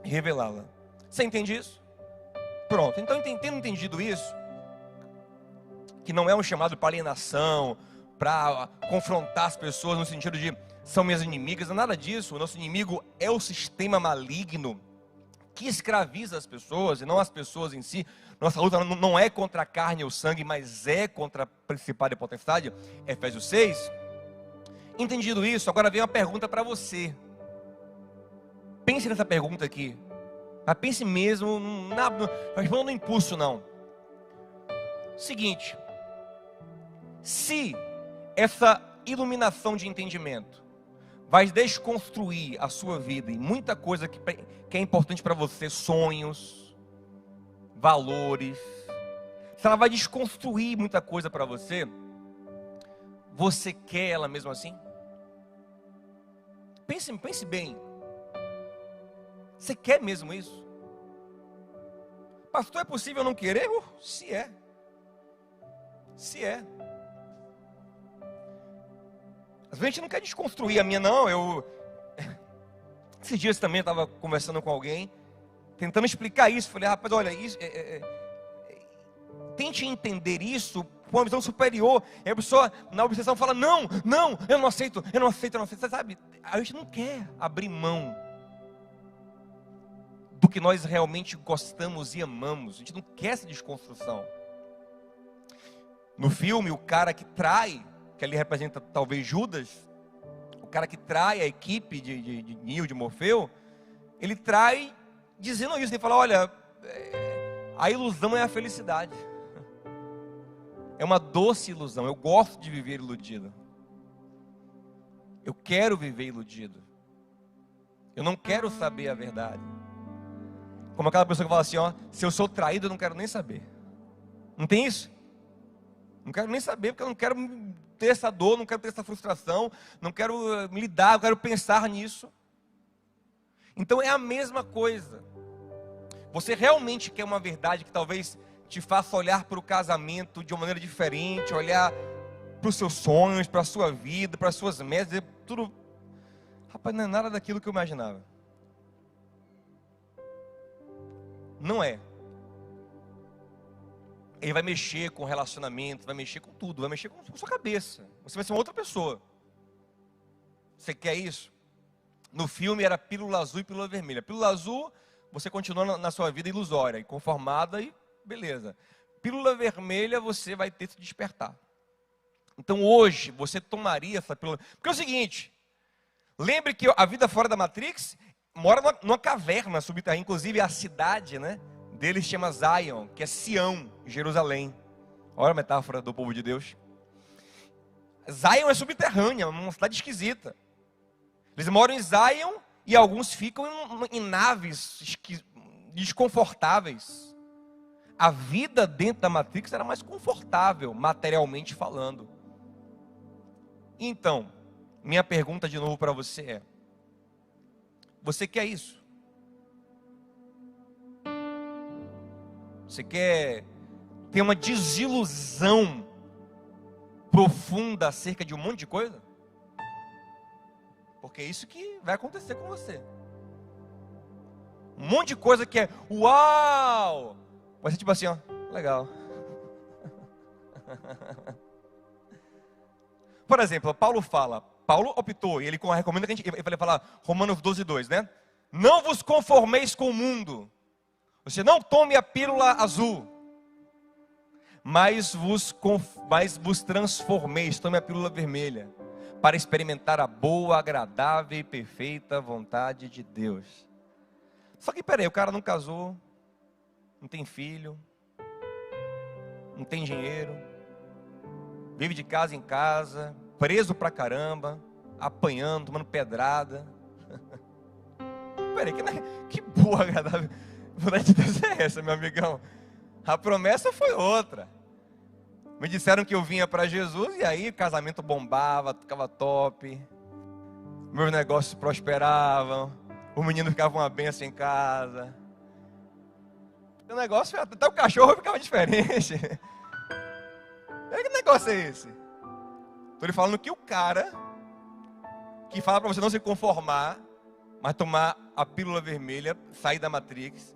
revelá-la. Você entende isso? Pronto, então tendo entendido isso, que não é um chamado para alienação, para confrontar as pessoas no sentido de são minhas inimigas, não é nada disso. O nosso inimigo é o sistema maligno que escraviza as pessoas e não as pessoas em si. Nossa luta não é contra a carne ou sangue, mas é contra a principado e potestade. Efésios 6. Entendido isso, agora vem uma pergunta para você. Pense nessa pergunta aqui. Mas pense mesmo, não responda no impulso não. Seguinte, se essa iluminação de entendimento vai desconstruir a sua vida em muita coisa que é importante para você, sonhos, valores, se ela vai desconstruir muita coisa para você, você quer ela mesmo assim? Pense bem. Você quer mesmo isso? Pastor, é possível não querer? Se é. Se é. Às vezes a gente não quer desconstruir a minha, não. Esses dias também estava conversando com alguém, tentando explicar isso. Falei, rapaz, olha, isso, tente entender isso com uma visão superior. E a pessoa, na obsessão, fala, não, eu não aceito. Você sabe, a gente não quer abrir mão do que nós realmente gostamos e amamos. A gente não quer essa desconstrução. No filme, o cara que trai, que ali representa talvez Judas, o cara que trai a equipe de Neo, de Morfeu, ele trai dizendo isso. Ele fala, olha, a ilusão é a felicidade. É uma doce ilusão. Eu gosto de viver iludido. Eu quero viver iludido. Eu não quero saber a verdade. Como aquela pessoa que fala assim, ó, se eu sou traído, eu não quero nem saber. Não tem isso? Não quero nem saber, porque eu não quero ter essa dor, não quero ter essa frustração, não quero me lidar, eu quero pensar nisso. Então é a mesma coisa. Você realmente quer uma verdade que talvez te faça olhar para o casamento de uma maneira diferente, olhar para os seus sonhos, para a sua vida, para as suas metas, tudo. Rapaz, não é nada daquilo que eu imaginava. Não é. Ele vai mexer com relacionamento, vai mexer com tudo, vai mexer com a sua cabeça. Você vai ser uma outra pessoa. Você quer isso? No filme era pílula azul e pílula vermelha. Pílula azul, você continua na sua vida ilusória, conformada e beleza. Pílula vermelha, você vai ter que se despertar. Então hoje, você tomaria essa pílula. Porque é o seguinte, lembre que a vida fora da Matrix mora numa caverna subterrânea. Inclusive a cidade, né, deles chama Zion, que é Sião, Jerusalém. Olha a metáfora do povo de Deus. Zion é subterrânea, uma cidade esquisita. Eles moram em Zion e alguns ficam em naves desconfortáveis. A vida dentro da Matrix era mais confortável, materialmente falando. Então, minha pergunta de novo para você é: você quer isso? Você quer ter uma desilusão profunda acerca de um monte de coisa? Porque é isso que vai acontecer com você. Um monte de coisa que é uau! Vai ser tipo assim, ó, legal. Por exemplo, Paulo optou, e ele recomenda que ele vai falar Romanos 12:2, né? Não vos conformeis com o mundo. Você não tome a pílula azul, mas vos transformeis, tome a pílula vermelha, para experimentar a boa, agradável e perfeita vontade de Deus. Só que peraí, o cara não casou, não tem filho, não tem dinheiro, vive de casa em casa, preso pra caramba, apanhando, tomando pedrada. Peraí, que boa, agradável vontade de Deus é essa, meu amigão? A promessa foi outra. Me disseram que eu vinha para Jesus e aí o casamento bombava, ficava top, meus negócios prosperavam, os meninos ficavam uma benção em casa. O negócio, até o cachorro ficava diferente. Que negócio é esse? Estou lhe falando que o cara que fala para você não se conformar, mas tomar a pílula vermelha, sair da Matrix,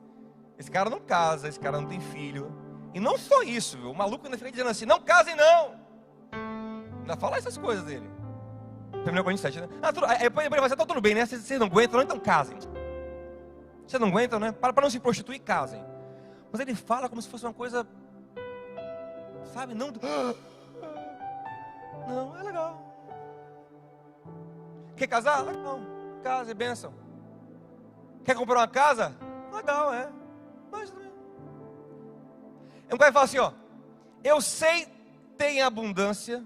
esse cara não casa, esse cara não tem filho. E não só isso, viu? O maluco ainda fica dizendo assim, não casem não. Ainda fala essas coisas dele. 1 Coríntios 7, né? Aí depois ele vai dizer, tá tudo bem, né? Vocês não aguentam, não? Então casem. Vocês não aguentam, né? Para não se prostituir, casem. Mas ele fala como se fosse uma coisa, sabe, não, é legal. Quer casar? Legal, casa, é bênção. Quer comprar uma casa? Legal, é. Mas um cara fala assim, ó, eu sei ter abundância,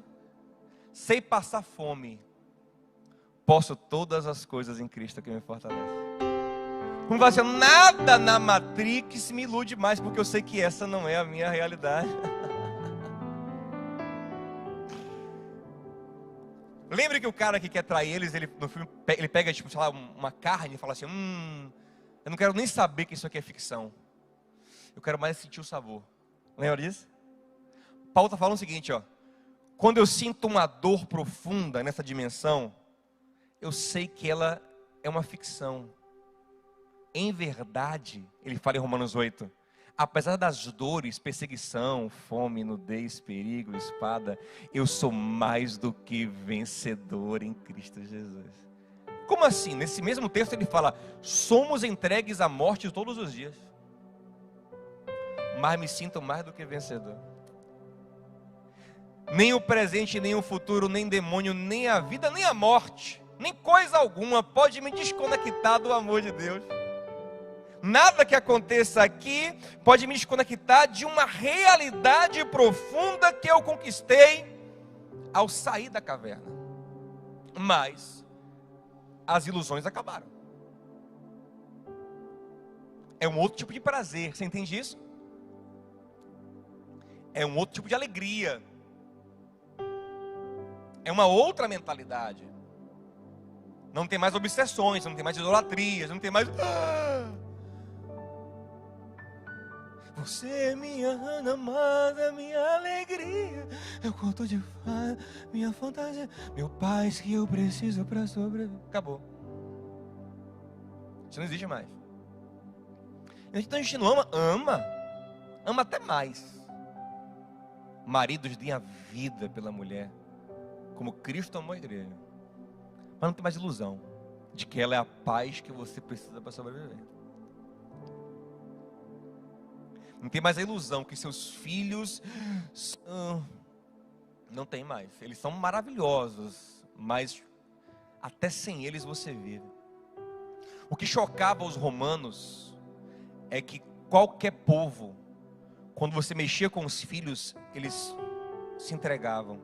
sei passar fome, posso todas as coisas em Cristo que me fortalece. Como vai ser, nada na Matrix me ilude mais, porque eu sei que essa não é a minha realidade. Lembra que o cara que quer trair eles, no filme, ele pega, tipo, sei lá, uma carne e fala assim, eu não quero nem saber que isso aqui é ficção. Eu quero mais sentir o sabor. Lembra disso? Paulo está falando o seguinte, ó. Quando eu sinto uma dor profunda nessa dimensão, eu sei que ela é uma ficção. Em verdade, ele fala em Romanos 8, apesar das dores, perseguição, fome, nudez, perigo, espada, eu sou mais do que vencedor em Cristo Jesus. Como assim? Nesse mesmo texto ele fala, somos entregues à morte todos os dias, mas me sinto mais do que vencedor. Nem o presente, nem o futuro, nem demônio, nem a vida, nem a morte, nem coisa alguma pode me desconectar do amor de Deus. Nada que aconteça aqui pode me desconectar de uma realidade profunda que eu conquistei ao sair da caverna. Mas as ilusões acabaram. É um outro tipo de prazer, você entende isso? É um outro tipo de alegria. É uma outra mentalidade. Não tem mais obsessões, não tem mais idolatrias, não tem mais... Você é minha amada, minha alegria. Eu conto de fato, minha fantasia, meu paz que eu preciso para sobreviver. Acabou. Isso não existe mais. Então a gente não ama até mais. Maridos deem a vida pela mulher, como Cristo amou a igreja. Mas não tem mais ilusão de que ela é a paz que você precisa para sobreviver. Não tem mais a ilusão que seus filhos não tem mais. Eles são maravilhosos, mas até sem eles você vive. O que chocava os romanos é que qualquer povo, quando você mexia com os filhos, eles se entregavam.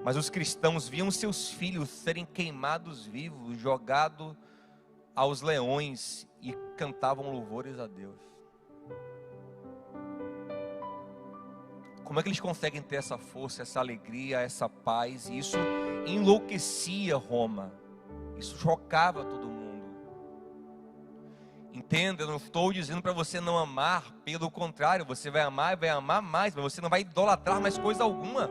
Mas os cristãos viam seus filhos serem queimados vivos, jogados aos leões e cantavam louvores a Deus. Como é que eles conseguem ter essa força, essa alegria, essa paz? E isso enlouquecia Roma. Isso chocava todo mundo. Entenda, eu não estou dizendo para você não amar. Pelo contrário, você vai amar e vai amar mais. Mas você não vai idolatrar mais coisa alguma.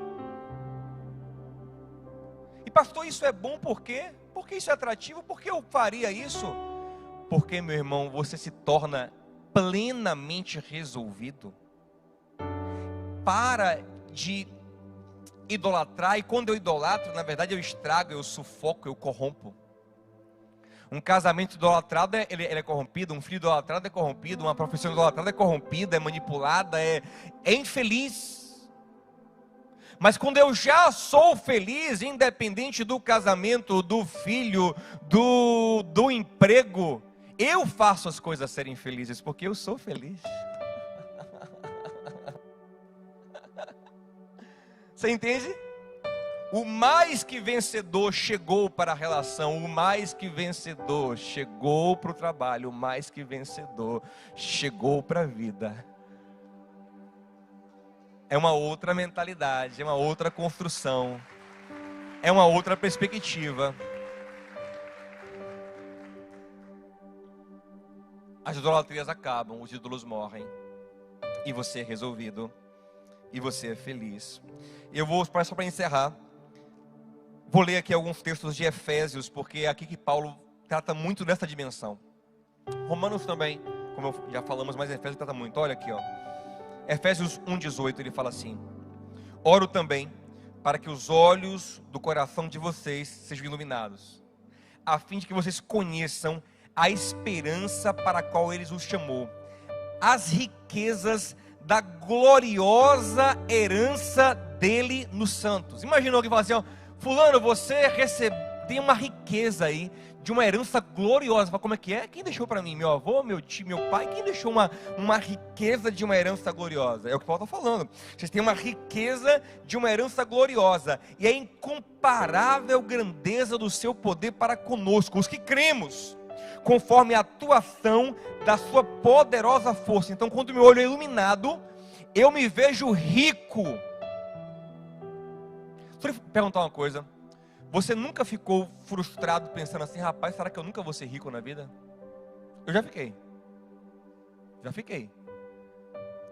E pastor, isso é bom por quê? Porque isso é atrativo? Por que eu faria isso? Porque, meu irmão, você se torna plenamente resolvido. Para de idolatrar, e quando eu idolatro, na verdade eu estrago, eu sufoco, eu corrompo. Um casamento idolatrado ele é corrompido, um filho idolatrado é corrompido, uma profissão idolatrada é corrompida, é manipulada, é infeliz. Mas quando eu já sou feliz, independente do casamento, do filho, do emprego, eu faço as coisas serem felizes, porque eu sou feliz. Você entende? O mais que vencedor chegou para a relação, o mais que vencedor chegou para o trabalho, o mais que vencedor chegou para a vida. É uma outra mentalidade, é uma outra construção, é uma outra perspectiva. As idolatrias acabam, os ídolos morrem, e você é resolvido. E você é feliz. Eu vou, só para encerrar, vou ler aqui alguns textos de Efésios, porque é aqui que Paulo trata muito dessa dimensão. Romanos também, como já falamos, mas Efésios trata muito. Olha aqui, ó. Efésios 1:18, ele fala assim: oro também para que os olhos do coração de vocês sejam iluminados, a fim de que vocês conheçam a esperança para a qual ele os chamou, as riquezas da gloriosa herança dele nos santos. Imagina alguém falar assim, ó, fulano, você tem uma riqueza aí, de uma herança gloriosa. Fala, como é que é? Quem deixou para mim? Meu avô, meu tio, meu pai? Quem deixou uma riqueza de uma herança gloriosa? É o que Paulo está falando. Vocês têm uma riqueza de uma herança gloriosa, e é incomparável grandeza do seu poder para conosco, os que cremos, conforme a atuação da sua poderosa força. Então, quando meu olho é iluminado, eu me vejo rico. Deixa eu lhe perguntar uma coisa. Você nunca ficou frustrado pensando assim, rapaz, será que eu nunca vou ser rico na vida? Eu já fiquei.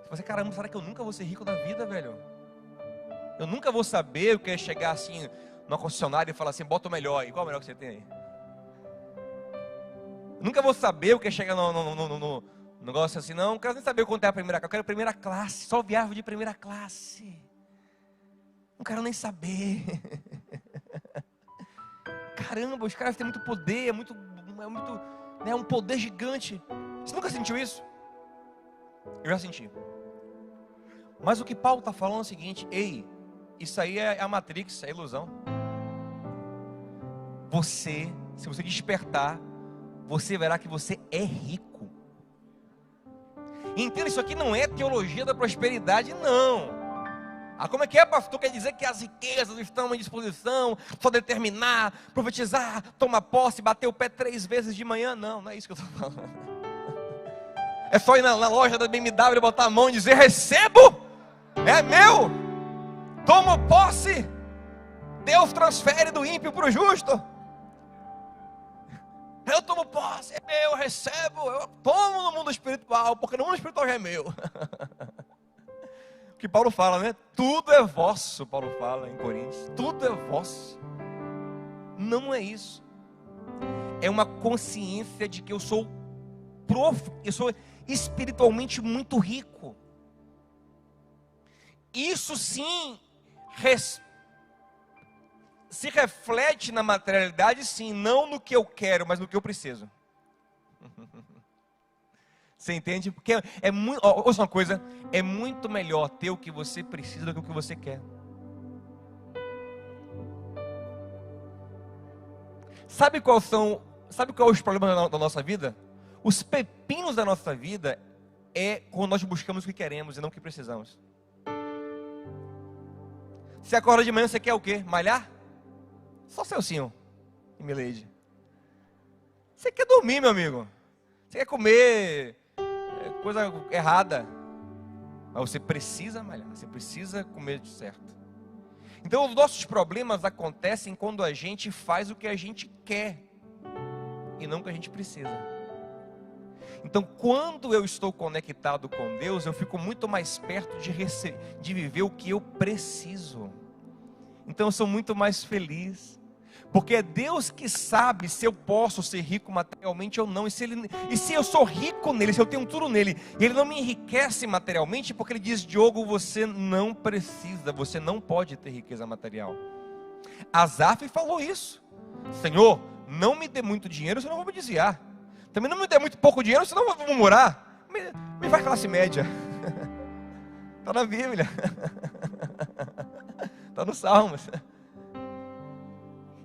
Você fala assim, caramba, será que eu nunca vou ser rico na vida, velho? Eu nunca vou saber o que é chegar assim numa concessionária e falar assim, bota o melhor. E qual é o melhor que você tem aí? Eu nunca vou saber o que é chegar no negócio assim, não quero nem saber quanto é a primeira classe. Eu quero primeira classe, só viagem de primeira classe. Não quero nem saber. Caramba, os caras têm muito poder, é muito, né, um poder gigante. Você nunca sentiu isso? Eu já senti. Mas o que Paulo está falando é o seguinte, ei, isso aí é a Matrix, é a ilusão. Você, se você despertar, você verá que você é rico. Entenda, isso aqui não é teologia da prosperidade, não. Ah, como é que é, pastor? Quer dizer que as riquezas estão à disposição, só determinar, profetizar, tomar posse, bater o pé 3 vezes de manhã? Não, não é isso que eu estou falando. É só ir na loja da BMW, botar a mão e dizer, recebo, é meu, tomo posse, Deus transfere do ímpio para o justo. Eu tomo posse, é meu, eu recebo, eu tomo no mundo espiritual, porque no mundo espiritual já é meu. O que Paulo fala, né? Tudo é vosso, Paulo fala em Coríntios. Tudo é vosso. Não é isso. É uma consciência de que eu sou espiritualmente muito rico. Isso sim se reflete na materialidade, sim, não no que eu quero, mas no que eu preciso. Você entende? Porque é muito, ouça uma coisa, é muito melhor ter o que você precisa do que o que você quer. Sabe qual é os problemas da nossa vida? Os pepinos da nossa vida é quando nós buscamos o que queremos e não o que precisamos. Você acorda de manhã, você quer o quê? Malhar? Só Celcinho e Milady. Você quer dormir, meu amigo. Você quer comer coisa errada. Mas você precisa malhar, você precisa comer de certo. Então os nossos problemas acontecem quando a gente faz o que a gente quer e não o que a gente precisa. Então quando eu estou conectado com Deus, eu fico muito mais perto de viver o que eu preciso. Então eu sou muito mais feliz. Porque é Deus que sabe se eu posso ser rico materialmente ou não. E se eu sou rico nele, se eu tenho tudo nele, e ele não me enriquece materialmente, porque ele diz, Diogo, você não precisa, você não pode ter riqueza material. Asaf falou isso. Senhor, não me dê muito dinheiro, senão eu vou me desviar. Também não me dê muito pouco dinheiro, senão eu vou morar. Me faz classe média. Está na Bíblia. Está nos Salmos.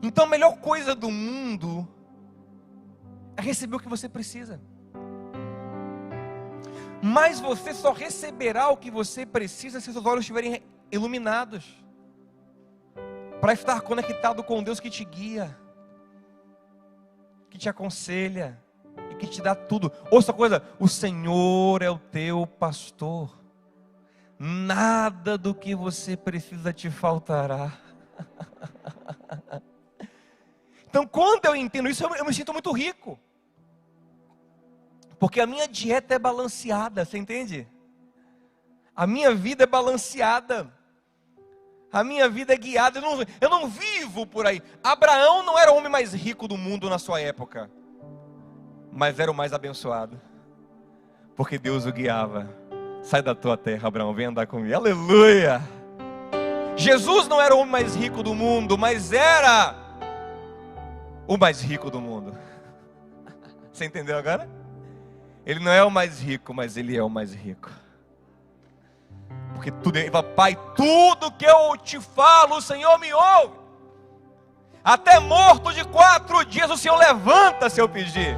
Então a melhor coisa do mundo é receber o que você precisa. Mas você só receberá o que você precisa se seus olhos estiverem iluminados, para estar conectado com Deus que te guia, que te aconselha e que te dá tudo. Ouça a coisa, o Senhor é o teu pastor, nada do que você precisa te faltará. Então quando eu entendo isso, eu me sinto muito rico. Porque a minha dieta é balanceada, você entende? A minha vida é balanceada. A minha vida é guiada. Eu não vivo por aí. Abraão não era o homem mais rico do mundo na sua época, mas era o mais abençoado, porque Deus o guiava. Sai da tua terra, Abraão, vem andar comigo. Aleluia! Jesus não era o homem mais rico do mundo, mas era o mais rico do mundo. Você entendeu agora? Ele não é o mais rico, mas ele é o mais rico. Porque tudo, ele fala, Pai, tudo que eu te falo, o Senhor me ouve. Até morto de 4 dias, o Senhor levanta se eu pedir.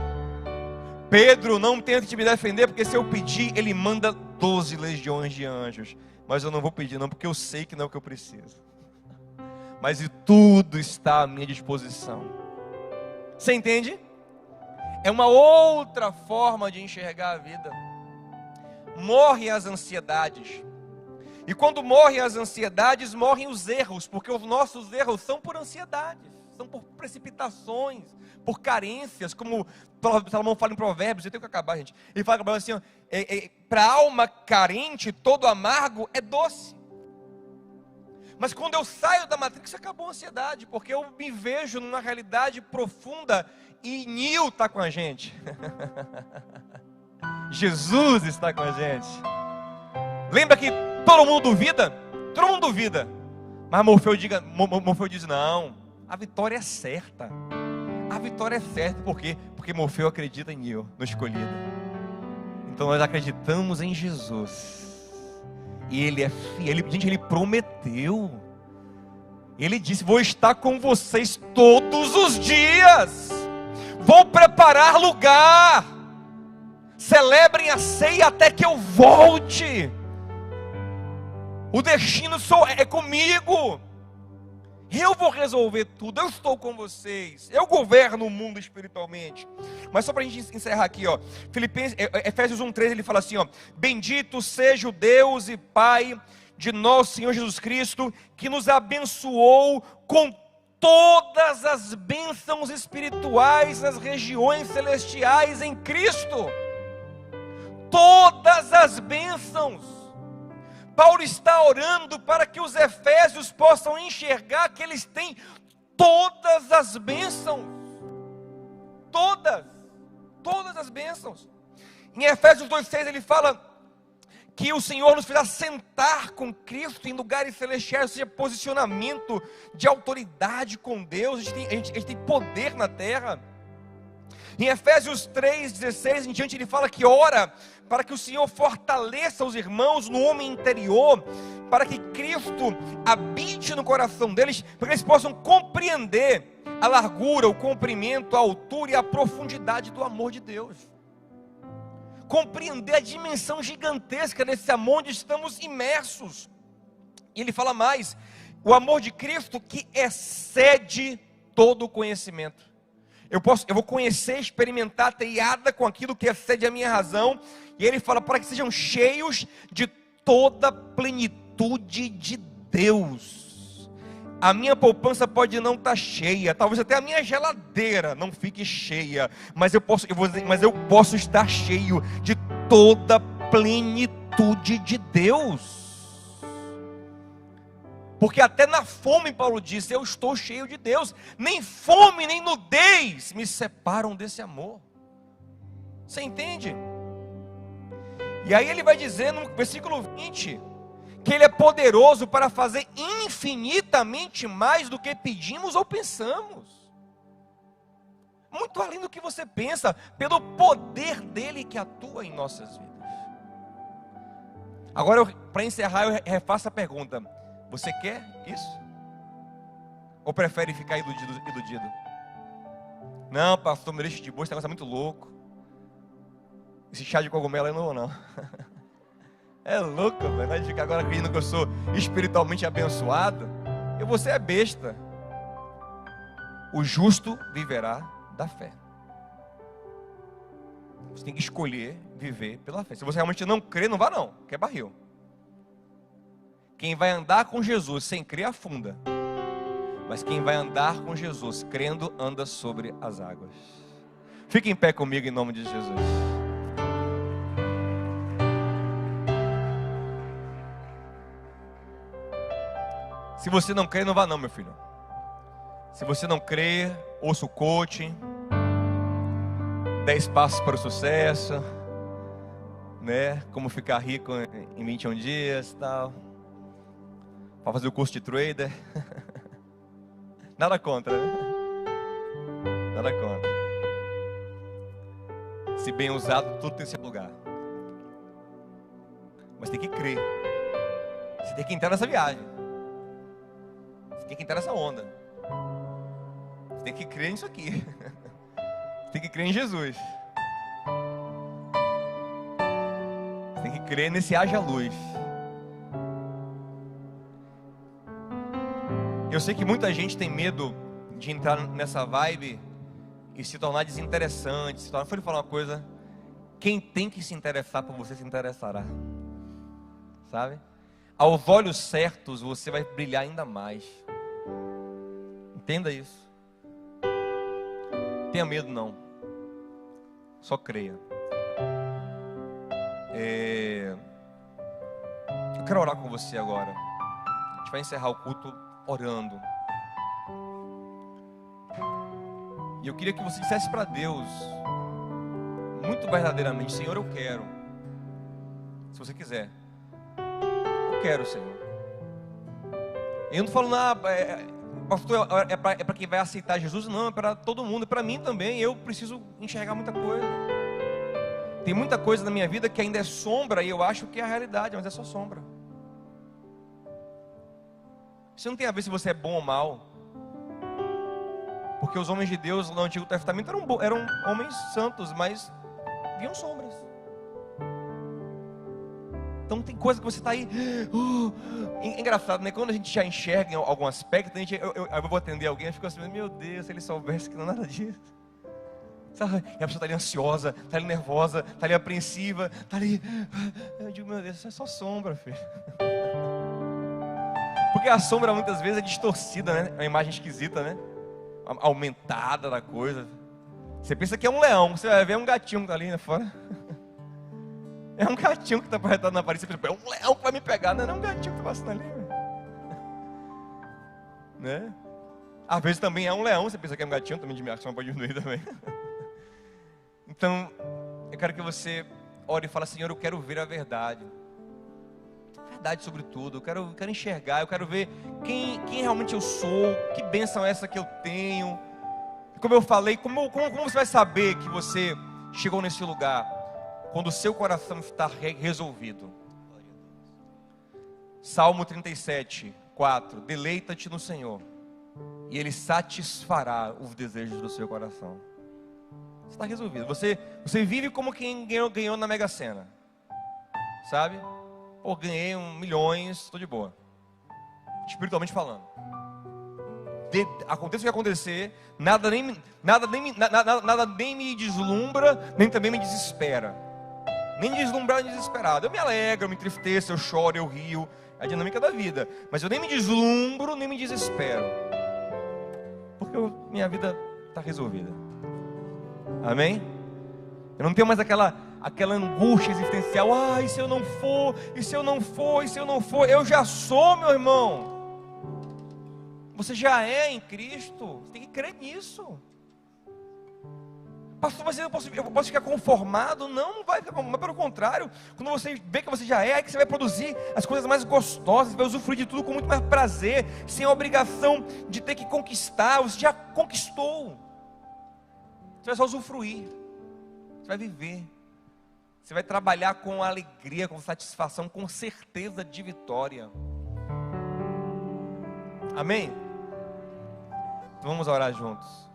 Pedro, não tente te me defender, porque se eu pedir, ele manda 12 legiões de anjos. Mas eu não vou pedir não, porque eu sei que não é o que eu preciso. Mas e tudo está à minha disposição. Você entende? É uma outra forma de enxergar a vida. Morrem as ansiedades. E quando morrem as ansiedades, morrem os erros, porque os nossos erros são por ansiedades, passando por precipitações, por carências, como Salomão fala em Provérbios. Eu tenho que acabar, gente. Ele fala assim, para a alma carente, todo amargo é doce. Mas quando eu saio da Matrix, acabou a ansiedade, porque eu me vejo numa realidade profunda, e Nil está com a gente. Jesus está com a gente. Lembra que todo mundo duvida? Todo mundo duvida. Mas Morfeu diz, não, a vitória é certa. A vitória é certa, por quê? Porque Morfeu acredita em Nil, no escolhido. Então nós acreditamos em Jesus. E Ele é fiel, gente, Ele prometeu. Ele disse, vou estar com vocês todos os dias. Vou preparar lugar. Celebrem a ceia até que eu volte. O destino é comigo. Eu vou resolver tudo. Eu estou com vocês. Eu governo o mundo espiritualmente. Mas só para a gente encerrar aqui, ó. Efésios 1:3, ele fala assim, ó: bendito seja o Deus e Pai de nosso Senhor Jesus Cristo, que nos abençoou com todas as bênçãos espirituais nas regiões celestiais em Cristo. Todas as bênçãos. Paulo está orando para que os efésios possam enxergar que eles têm todas as bênçãos. Todas as bênçãos. Em Efésios 2:6 ele fala que o Senhor nos fez sentar com Cristo em lugares celestiais, ou seja, posicionamento de autoridade com Deus. A gente tem poder na terra. Em Efésios 3:16 em diante ele fala que ora para que o Senhor fortaleça os irmãos no homem interior, para que Cristo habite no coração deles, para que eles possam compreender a largura, o comprimento, a altura e a profundidade do amor de Deus. Compreender a dimensão gigantesca desse amor onde estamos imersos. E ele fala mais, o amor de Cristo que excede todo o conhecimento. Eu vou conhecer, experimentar, triada com aquilo que excede a minha razão. E ele fala para que sejam cheios de toda a plenitude de Deus. A minha poupança pode não estar cheia, talvez até a minha geladeira não fique cheia, mas eu posso estar cheio de toda a plenitude de Deus. Porque até na fome, Paulo disse, eu estou cheio de Deus. Nem fome, nem nudez me separam desse amor. Você entende? E aí ele vai dizer no versículo 20, que Ele é poderoso para fazer infinitamente mais do que pedimos ou pensamos. Muito além do que você pensa, pelo poder dEle que atua em nossas vidas. Agora, para encerrar, eu refaço a pergunta. Você quer isso? Ou prefere ficar iludido? Não, pastor, me deixa de boa, esse negócio é muito louco. Esse chá de cogumelo eu não vou não. É louco, velho. Vai ficar agora acreditando que eu sou espiritualmente abençoado. E você é besta. O justo viverá da fé. Você tem que escolher viver pela fé. Se você realmente não crê, não vá não, que é barril. Quem vai andar com Jesus sem crer afunda. Mas quem vai andar com Jesus crendo anda sobre as águas. Fique em pé comigo em nome de Jesus. Se você não crê, não vá não, meu filho. Se você não crê, ouça o coaching, 10 passos para o sucesso, né? Como ficar rico em 21 dias e tal. Para fazer o curso de trader. Nada contra, né? Nada contra. Se bem usado, tudo tem seu lugar. Mas tem que crer. Você tem que entrar nessa viagem. Você tem que entrar nessa onda. Você tem que crer nisso aqui. Você tem que crer em Jesus. Você tem que crer nesse haja luz. Eu sei que muita gente tem medo de entrar nessa vibe e se tornar desinteressante. Deixa eu falar uma coisa. Quem tem que se interessar por você se interessará. Sabe? Aos olhos certos você vai brilhar ainda mais. Entenda isso. Tenha medo não. Só creia. Eu quero orar com você agora. A gente vai encerrar o culto orando. E eu queria que você dissesse para Deus, muito verdadeiramente: Senhor, eu quero. Se você quiser. Eu quero, Senhor. Eu não falo nada, pastor, é para quem vai aceitar Jesus. Não, é para todo mundo, é para mim também. Eu preciso enxergar muita coisa. Tem muita coisa na minha vida que ainda é sombra e eu acho que é a realidade, mas é só sombra. Isso não tem a ver se você é bom ou mal. Porque os homens de Deus no Antigo Testamento eram homens santos, mas viam sombras. Então tem coisa que você está aí. É engraçado, né? Quando a gente já enxerga em algum aspecto, eu vou atender alguém e fico assim: meu Deus, se ele soubesse que não é nada disso. Sabe? E a pessoa está ali ansiosa, está ali nervosa, está ali apreensiva, está ali. Eu digo: meu Deus, isso é só sombra, filho. Porque a sombra muitas vezes é distorcida, né? É uma imagem esquisita, né? Aumentada da coisa. Você pensa que é um leão, você vai ver um gatinho que está ali, né, fora. É um gatinho que está projetado na parede. Você pensa: é um leão que vai me pegar. Não é um gatinho que está passando ali, né? Às vezes também é um leão, você pensa que é um gatinho, também de minha ação pode diminuir também. Então, eu quero que você ore e fale: Senhor, eu quero ver a verdade. Verdade sobre tudo. Eu quero enxergar, eu quero ver quem realmente eu sou, que bênção é essa que eu tenho. Como eu falei, como você vai saber que você chegou nesse lugar? Quando o seu coração está resolvido. Salmo 37, 4. Deleita-te no Senhor, e Ele satisfará os desejos do seu coração. Está resolvido. Você vive como quem ganhou na Mega Sena. Sabe? Pô, ganhei milhões, estou de boa. Espiritualmente falando. Aconteça o que acontecer, nada nem me deslumbra, nem também me desespera. Nem deslumbrado, nem desesperado. Eu me alegro, eu me entristeço, eu choro, eu rio. É a dinâmica da vida. Mas eu nem me deslumbro, nem me desespero. Porque minha vida está resolvida. Amém? Eu não tenho mais aquela angústia existencial. E se eu não for? E se eu não for? E se eu não for? Eu já sou, meu irmão. Você já é em Cristo. Você tem que crer nisso. Pastor, mas eu posso ficar conformado? Não vai ficar conformado, mas pelo contrário, quando você vê que você já é, aí que você vai produzir as coisas mais gostosas, vai usufruir de tudo com muito mais prazer, sem a obrigação de ter que conquistar. Você já conquistou. Você vai só usufruir, você vai viver, você vai trabalhar com alegria, com satisfação, com certeza de vitória. Amém? Então vamos orar juntos.